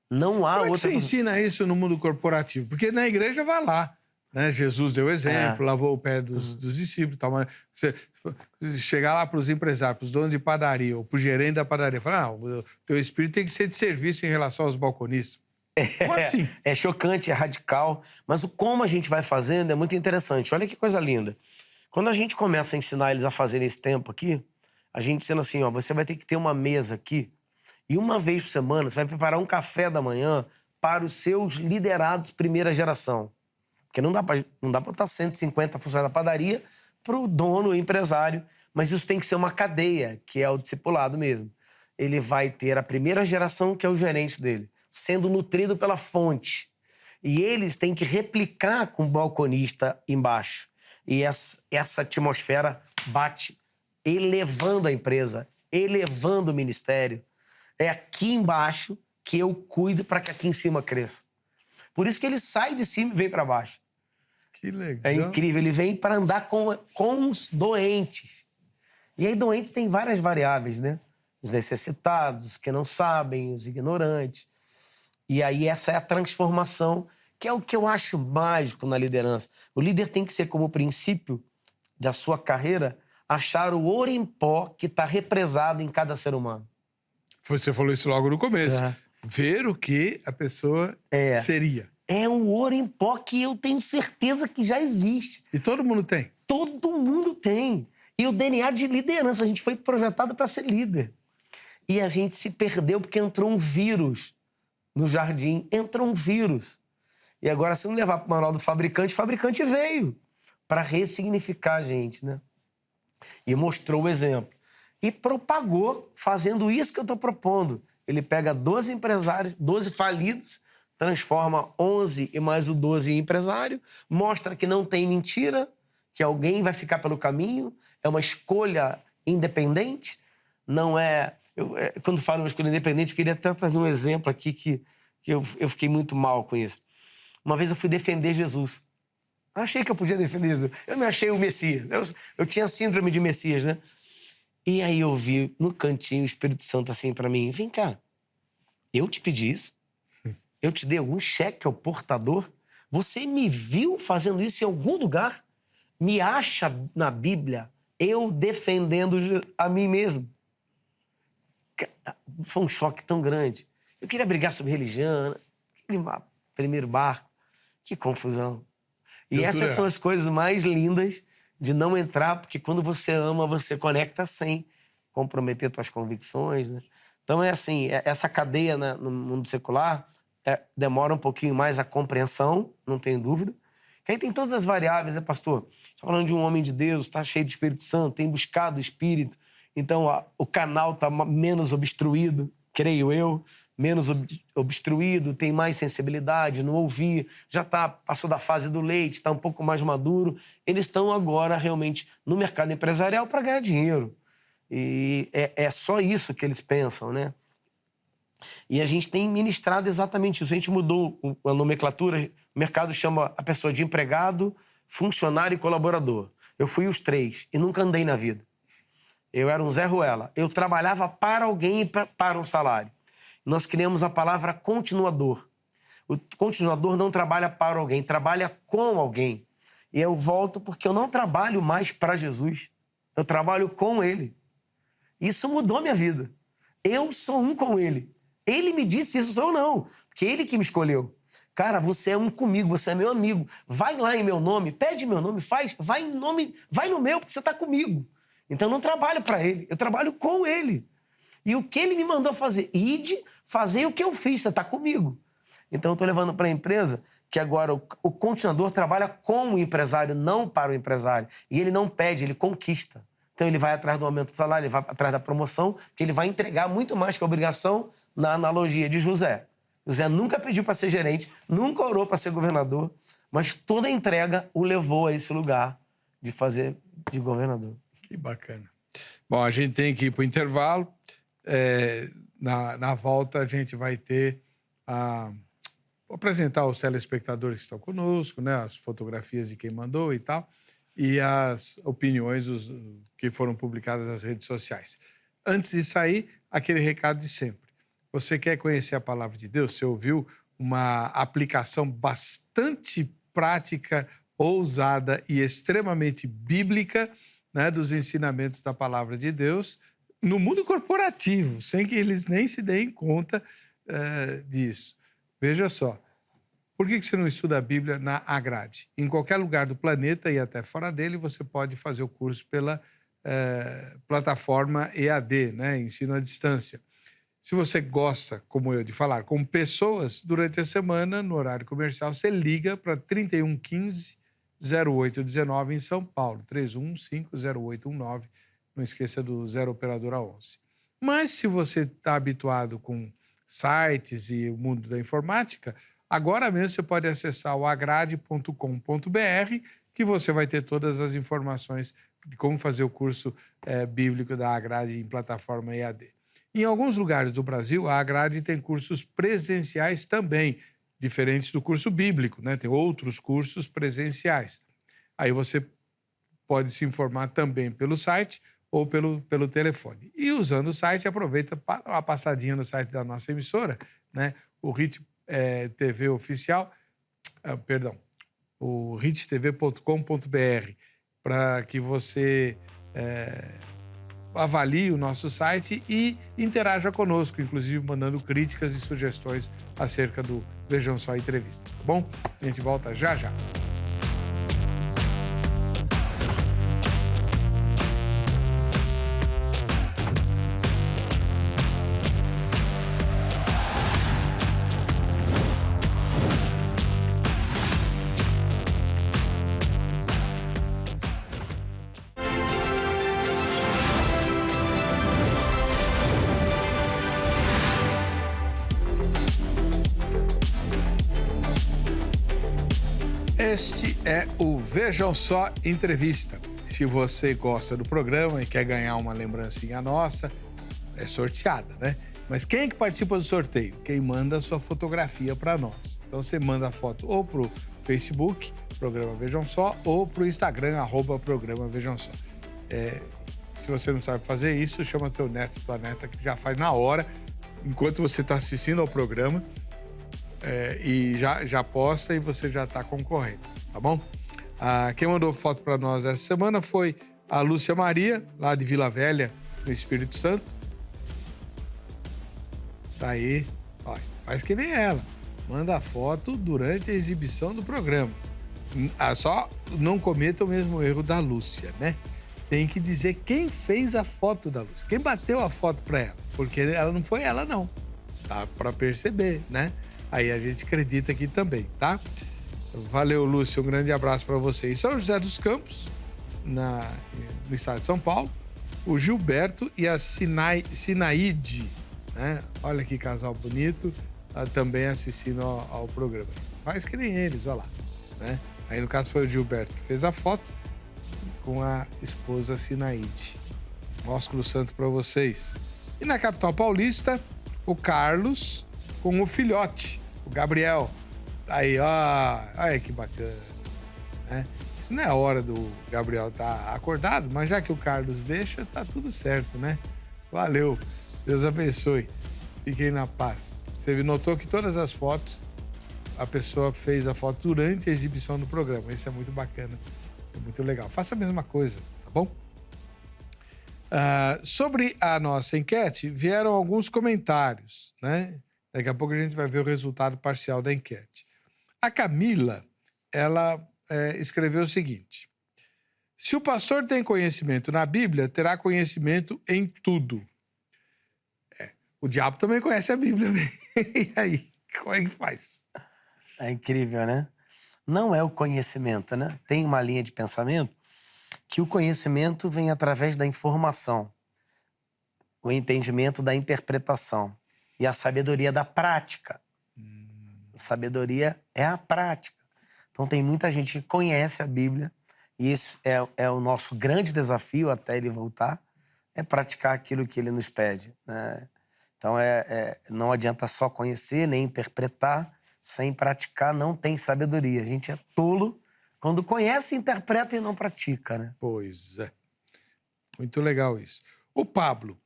S2: Não há outra...
S1: Como é que você ensina isso no mundo corporativo? Porque na igreja vai lá, né? Jesus deu exemplo, lavou o pé dos discípulos e tal. Mas você chegar lá para os empresários, para os donos de padaria ou para o gerente da padaria, falar, o teu espírito tem que ser de serviço em relação aos balconistas. Como assim?
S2: É chocante, é radical, mas o como a gente vai fazendo é muito interessante. Olha que coisa linda. Quando a gente começa a ensinar eles a fazerem esse tempo aqui, a gente sendo assim, ó, você vai ter que ter uma mesa aqui e uma vez por semana você vai preparar um café da manhã para os seus liderados primeira geração. Porque não dá para botar 150 funcionários da padaria para o dono, o empresário, mas isso tem que ser uma cadeia, que é o discipulado mesmo. Ele vai ter a primeira geração, que é o gerente dele, sendo nutrido pela fonte. E eles têm que replicar com o balconista embaixo. E essa atmosfera bate, elevando a empresa, elevando o ministério. É aqui embaixo que eu cuido para que aqui em cima cresça. Por isso que ele sai de cima e vem para baixo.
S1: Que legal.
S2: É incrível, ele vem para andar com os doentes. E aí doentes tem várias variáveis, né? Os necessitados, os que não sabem, os ignorantes. E aí essa é a transformação, que é o que eu acho mágico na liderança. O líder tem que ser como princípio da sua carreira, achar o ouro em pó que está represado em cada ser humano.
S1: Você falou isso logo no começo. Ver o que a pessoa seria.
S2: É um ouro em pó que eu tenho certeza que já existe.
S1: E todo mundo tem?
S2: Todo mundo tem. E o DNA de liderança, a gente foi projetado para ser líder. E a gente se perdeu porque entrou um vírus no jardim. Entrou um vírus. E agora, se não levar para o manual do fabricante, o fabricante veio para ressignificar a gente, né? E mostrou o exemplo. E propagou, fazendo isso que eu estou propondo. Ele pega 12 empresários, 12 falidos, transforma 11 e mais o 12 em empresário, mostra que não tem mentira, que alguém vai ficar pelo caminho, é uma escolha independente, não é... quando falo uma escolha independente, eu queria até trazer um exemplo aqui que eu fiquei muito mal com isso. Uma vez eu fui defender Jesus. Achei que eu podia defender Jesus. Eu me achei o Messias. Eu tinha síndrome de Messias, né? E aí eu vi no cantinho o Espírito Santo assim pra mim, vem cá, eu te pedi isso? Eu te dei algum cheque ao portador? Você me viu fazendo isso em algum lugar? Me acha na Bíblia eu defendendo a mim mesmo? Foi um choque tão grande. Eu queria brigar sobre religião, aquele primeiro barco. Que confusão. E essas são as coisas mais lindas de não entrar, porque quando você ama, você conecta sem comprometer suas convicções, né? Então é assim, essa cadeia no mundo secular demora um pouquinho mais a compreensão, não tenho dúvida. Que aí tem todas as variáveis, né, pastor? Você está falando de um homem de Deus, está cheio do Espírito Santo, tem buscado o Espírito, então o canal está menos obstruído, creio eu, menos obstruído, tem mais sensibilidade no ouvir, já passou da fase do leite, está um pouco mais maduro. Eles estão agora realmente no mercado empresarial para ganhar dinheiro. E é só isso que eles pensam, né? E a gente tem ministrado exatamente isso. A gente mudou a nomenclatura. O mercado chama a pessoa de empregado, funcionário e colaborador. Eu fui os três e nunca andei na vida. Eu era um Zé Ruela. Eu trabalhava para alguém e para um salário. Nós criamos a palavra continuador. O continuador não trabalha para alguém, trabalha com alguém. E eu volto porque eu não trabalho mais para Jesus. Eu trabalho com Ele. Isso mudou minha vida. Eu sou um com Ele. Ele me disse isso, sou eu não. Porque Ele que me escolheu. Cara, você é um comigo, você é meu amigo. Vai lá em meu nome, pede meu nome, vai no meu, porque você está comigo. Então eu não trabalho para Ele, eu trabalho com Ele. E o que Ele me mandou fazer? Ide, fazer o que eu fiz, você está comigo. Então eu estou levando para a empresa que agora o continuador trabalha com o empresário, não para o empresário. E ele não pede, ele conquista. Então ele vai atrás do aumento do salário, ele vai atrás da promoção, porque ele vai entregar muito mais que a obrigação na analogia de José. José nunca pediu para ser gerente, nunca orou para ser governador, mas toda a entrega o levou a esse lugar de fazer de governador.
S1: Que bacana. Bom, a gente tem que ir para o intervalo. Na volta a gente vai ter apresentar os telespectadores que estão conosco, né, as fotografias de quem mandou e tal, e as opiniões que foram publicadas nas redes sociais. Antes de sair, aquele recado de sempre. Você quer conhecer a palavra de Deus? Você ouviu uma aplicação bastante prática, ousada e extremamente bíblica, né, dos ensinamentos da palavra de Deus no mundo corporativo, sem que eles nem se deem conta disso. Veja só, por que você não estuda a Bíblia na Agrade? Em qualquer lugar do planeta e até fora dele, você pode fazer o curso pela plataforma EAD, né? Ensino à distância. Se você gosta, como eu, de falar com pessoas, durante a semana, no horário comercial, você liga para 3115-0819 em São Paulo, 315-0819. Não esqueça do 0 operadora 11. Mas se você está habituado com sites e o mundo da informática, agora mesmo você pode acessar o agrade.com.br, que você vai ter todas as informações de como fazer o curso bíblico da Agrade em plataforma EAD. Em alguns lugares do Brasil, a Agrade tem cursos presenciais também, diferentes do curso bíblico, né? Tem outros cursos presenciais. Aí você pode se informar também pelo site ou pelo telefone. E usando o site, aproveita para uma passadinha no site da nossa emissora, né? O HIT TV Oficial, o hittv.com.br, para que você avalie o nosso site e interaja conosco, inclusive mandando críticas e sugestões acerca do Vejam Só Entrevista, tá bom? A gente volta já já. Este é o Vejam Só Entrevista. Se você gosta do programa e quer ganhar uma lembrancinha nossa, é sorteada, né? Mas quem é que participa do sorteio? Quem manda a sua fotografia para nós. Então você manda a foto ou pro Facebook, Programa Vejam Só, ou pro Instagram, @Programa Vejam Só. Se você não sabe fazer isso, chama teu neto, tua neta, que já faz na hora, enquanto você está assistindo ao programa. E já posta e você já está concorrendo, tá bom? Quem mandou foto para nós essa semana foi a Lúcia Maria, lá de Vila Velha, no Espírito Santo. Tá aí, olha, faz que nem ela. Manda a foto durante a exibição do programa. Só não cometa o mesmo erro da Lúcia, né? Tem que dizer quem fez a foto da Lúcia, quem bateu a foto para ela, porque ela não foi ela, não. Tá para perceber, né? Aí a gente acredita aqui também, tá? Valeu, Lúcio, um grande abraço para você. Em São José dos Campos, no estado de São Paulo, o Gilberto e a Sinaide, né? Olha que casal bonito, também assistindo ao programa. Faz que nem eles, olha lá, né? Aí no caso foi o Gilberto que fez a foto com a esposa Sinaide. Ósculo santo para vocês. E na capital paulista, o Carlos com o filhote, o Gabriel. Aí, ó, olha que bacana, né? Isso não é a hora do Gabriel estar acordado, mas já que o Carlos deixa, tá tudo certo, né? Valeu, Deus abençoe. Fiquem na paz. Você notou que todas as fotos, a pessoa fez a foto durante a exibição do programa. Isso é muito bacana, é muito legal. Faça a mesma coisa, tá bom? Sobre a nossa enquete, vieram alguns comentários, né? Daqui a pouco a gente vai ver o resultado parcial da enquete. A Camila, ela escreveu o seguinte: se o pastor tem conhecimento na Bíblia, terá conhecimento em tudo. O diabo também conhece a Bíblia, né? E aí, como é que faz?
S2: É incrível, né? Não é o conhecimento, né? Tem uma linha de pensamento que o conhecimento vem através da informação, o entendimento da interpretação e a sabedoria da prática. A sabedoria é a prática. Então tem muita gente que conhece a Bíblia e esse é o nosso grande desafio até ele voltar, é praticar aquilo que ele nos pede, né? Então não adianta só conhecer nem interpretar, sem praticar não tem sabedoria. A gente é tolo quando conhece, interpreta e não pratica, né?
S1: Pois é. Muito legal isso. O Pablo,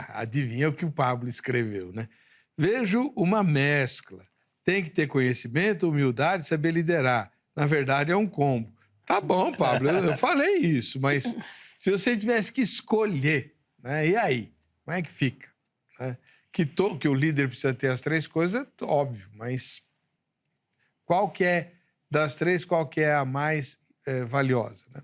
S1: adivinha o que o Pablo escreveu, né? Vejo uma mescla. Tem que ter conhecimento, humildade, saber liderar. Na verdade, é um combo. Tá bom, Pablo, eu falei isso, mas se você tivesse que escolher, né? E aí? Como é que fica? Né? Que o líder precisa ter as três coisas, é óbvio, mas qual que é das três, qual que é a mais valiosa, né?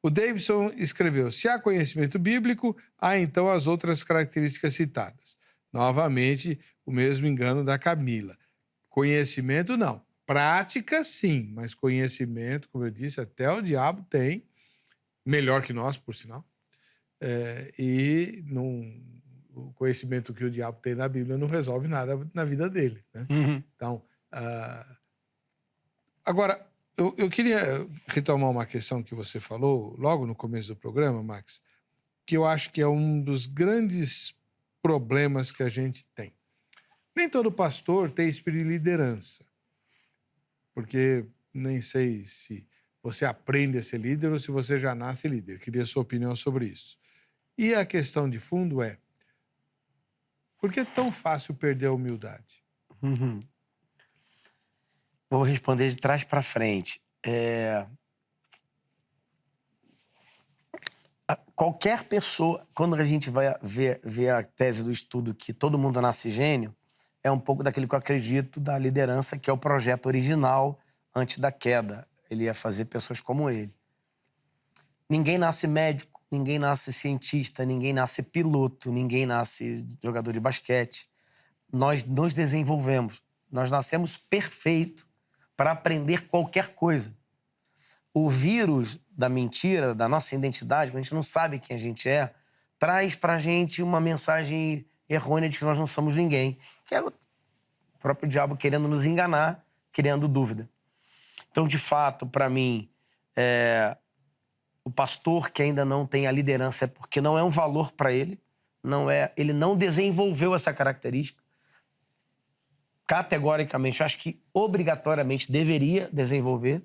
S1: O Davidson escreveu: se há conhecimento bíblico, há então as outras características citadas. Novamente, o mesmo engano da Camila. Conhecimento, não. Prática, sim, mas conhecimento, como eu disse, até o diabo tem, melhor que nós, por sinal. O conhecimento que o diabo tem na Bíblia não resolve nada na vida dele, né?
S2: Uhum.
S1: Então, agora, eu queria retomar uma questão que você falou logo no começo do programa, Max, que eu acho que é um dos grandes problemas que a gente tem. Nem todo pastor tem espírito de liderança, porque nem sei se você aprende a ser líder ou se você já nasce líder. Queria a sua opinião sobre isso. E a questão de fundo é: por que é tão fácil perder a humildade?
S2: Uhum. Vou responder de trás para frente. Qualquer pessoa, quando a gente vai ver a tese do estudo que todo mundo nasce gênio, é um pouco daquilo que eu acredito da liderança, que é o projeto original antes da queda. Ele ia fazer pessoas como ele. Ninguém nasce médico, ninguém nasce cientista, ninguém nasce piloto, ninguém nasce jogador de basquete. Nós nos desenvolvemos. Nós nascemos perfeito para aprender qualquer coisa. O vírus da mentira, da nossa identidade, quando a gente não sabe quem a gente é, traz pra gente uma mensagem errônea de que nós não somos ninguém, que é o próprio diabo querendo nos enganar, criando dúvida. Então, de fato, para mim, o pastor que ainda não tem a liderança é porque não é um valor para ele, ele não desenvolveu essa característica. Categoricamente, eu acho que obrigatoriamente deveria desenvolver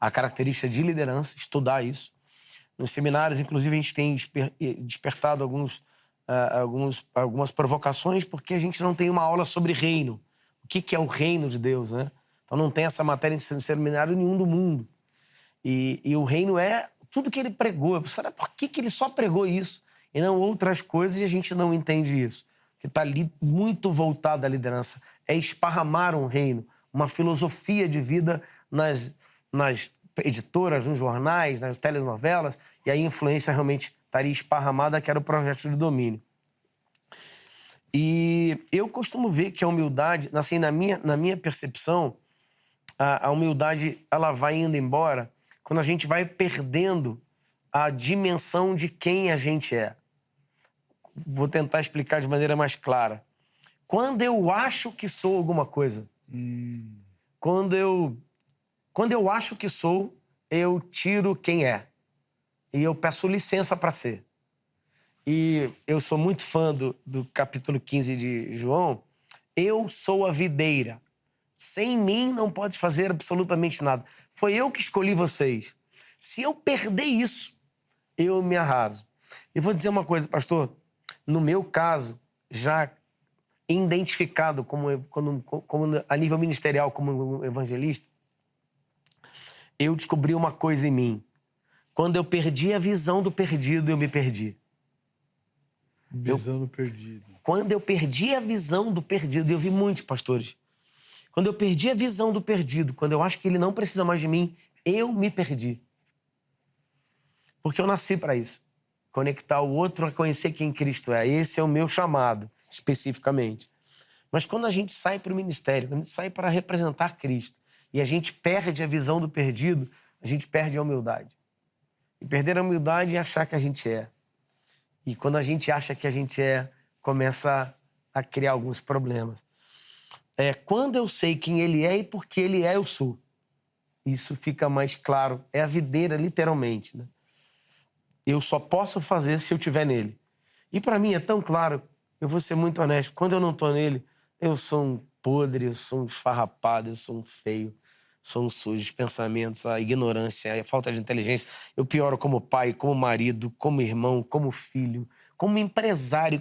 S2: a característica de liderança, estudar isso. Nos seminários, inclusive, a gente tem despertado algumas provocações porque a gente não tem uma aula sobre reino. O que é o reino de Deus, né? Então não tem essa matéria em seminário nenhum do mundo. E o reino é tudo que ele pregou. Será por que ele só pregou isso e não outras coisas e a gente não entende isso? Que está ali muito voltado à liderança. É esparramar um reino, uma filosofia de vida nas editoras, nos jornais, nas telenovelas, e aí a influência realmente estaria esparramada, que era o projeto de domínio. E eu costumo ver que a humildade, assim, na minha percepção, a humildade ela vai indo embora quando a gente vai perdendo a dimensão de quem a gente é. Vou tentar explicar de maneira mais clara. Quando eu acho que sou alguma coisa, quando eu acho que sou, eu tiro quem é. E eu peço licença para ser. E eu sou muito fã do capítulo 15 de João. Eu sou a videira. Sem mim não pode fazer absolutamente nada. Foi eu que escolhi vocês. Se eu perder isso, eu me arraso. E vou dizer uma coisa, pastor. No meu caso, já identificado como a nível ministerial como evangelista, eu descobri uma coisa em mim. Quando eu perdi a visão do perdido, eu me perdi.
S1: Visão do perdido.
S2: Quando eu perdi a visão do perdido, eu vi muitos pastores. Quando eu perdi a visão do perdido, quando eu acho que ele não precisa mais de mim, eu me perdi. Porque eu nasci para isso. Conectar o outro a conhecer quem Cristo é. Esse é o meu chamado, especificamente. Mas quando a gente sai para o ministério, quando a gente sai para representar Cristo, e a gente perde a visão do perdido, a gente perde a humildade. E perder a humildade é achar que a gente é. E quando a gente acha que a gente é, começa a criar alguns problemas. Quando eu sei quem ele é e por que ele é, eu sou. Isso fica mais claro. É a videira, literalmente, né? Eu só posso fazer se eu estiver nele. E para mim é tão claro, eu vou ser muito honesto, quando eu não estou nele, eu sou um podre, eu sou um esfarrapado, eu sou um feio, sou um sujo de pensamentos, a ignorância, a falta de inteligência. Eu pioro como pai, como marido, como irmão, como filho, como empresário,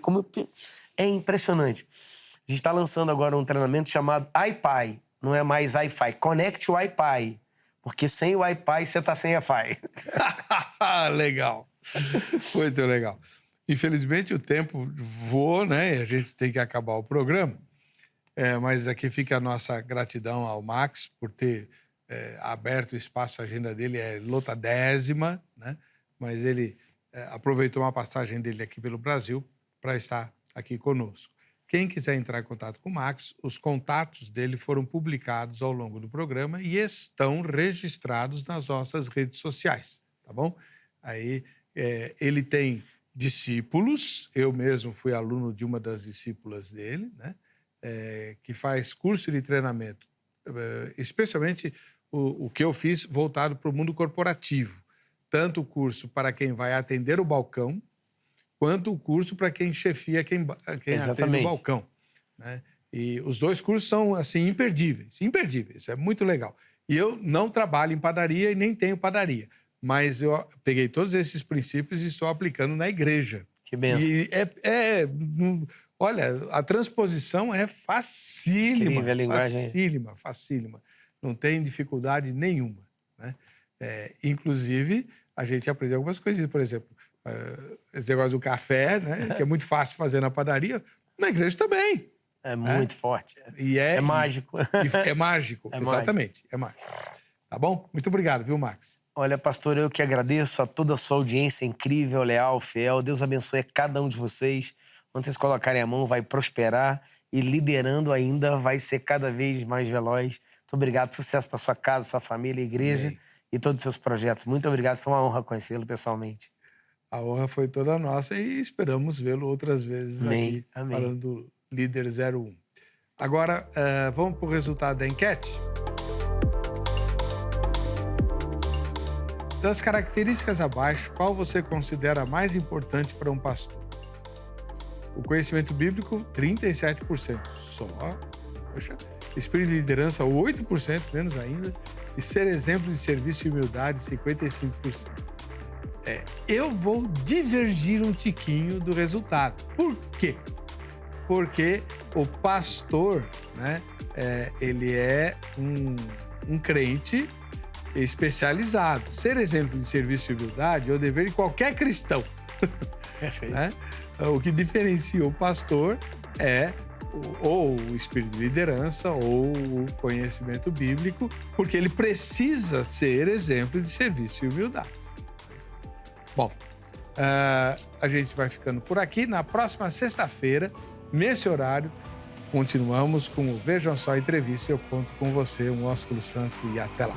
S2: É impressionante. A gente está lançando agora um treinamento chamado iPai. Não é mais iFi. Connect o iPai. Porque sem o iPai, você está sem iFi.
S1: Legal. Muito legal. Infelizmente, o tempo voou, né? E a gente tem que acabar o programa. Mas aqui fica a nossa gratidão ao Max por ter aberto o espaço. A agenda dele é lotadésima, né? Mas ele aproveitou uma passagem dele aqui pelo Brasil para estar aqui conosco. Quem quiser entrar em contato com o Max, os contatos dele foram publicados ao longo do programa e estão registrados nas nossas redes sociais, tá bom? Aí ele tem discípulos, eu mesmo fui aluno de uma das discípulas dele, né? Que faz curso de treinamento, especialmente o que eu fiz voltado para o mundo corporativo. Tanto o curso para quem vai atender o balcão, quanto o curso para quem chefia quem atende o balcão, né? E os dois cursos são, assim, imperdíveis, é muito legal. E eu não trabalho em padaria e nem tenho padaria, mas eu peguei todos esses princípios e estou aplicando na igreja.
S2: Que benção.
S1: E olha, a transposição é facílima.
S2: Incrível a linguagem.
S1: Facílima. Não tem dificuldade nenhuma, né? Inclusive, a gente aprendeu algumas coisas, por exemplo, esse negócio do café, né? Que é muito fácil fazer na padaria, na igreja também.
S2: É muito forte.
S1: É
S2: mágico.
S1: É mágico, exatamente. É mágico. Tá bom? Muito obrigado, viu, Max?
S2: Olha, pastor, eu que agradeço a toda a sua audiência incrível, leal, fiel. Deus abençoe cada um de vocês. Onde vocês colocarem a mão, vai prosperar e liderando ainda vai ser cada vez mais veloz. Muito obrigado. Sucesso para sua casa, sua família, igreja e todos os seus projetos. Muito obrigado. Foi uma honra conhecê-lo pessoalmente.
S1: A honra foi toda nossa e esperamos vê-lo outras vezes aqui, falando do Líder 01. Agora, vamos para o resultado da enquete? Das características abaixo, qual você considera mais importante para um pastor? O conhecimento bíblico, 37%. Só. Poxa. Espírito de liderança, 8%, menos ainda. E ser exemplo de serviço e humildade, 55%. Eu vou divergir um tiquinho do resultado. Por quê? Porque o pastor, né, ele é um crente especializado. Ser exemplo de serviço e humildade é o dever de qualquer cristão. Né? O que diferencia o pastor é ou o espírito de liderança ou o conhecimento bíblico, porque ele precisa ser exemplo de serviço e humildade. Bom, a gente vai ficando por aqui. Na próxima sexta-feira, nesse horário, continuamos com o Vejam Só Entrevista. Eu conto com você, um ósculo santo, e até lá.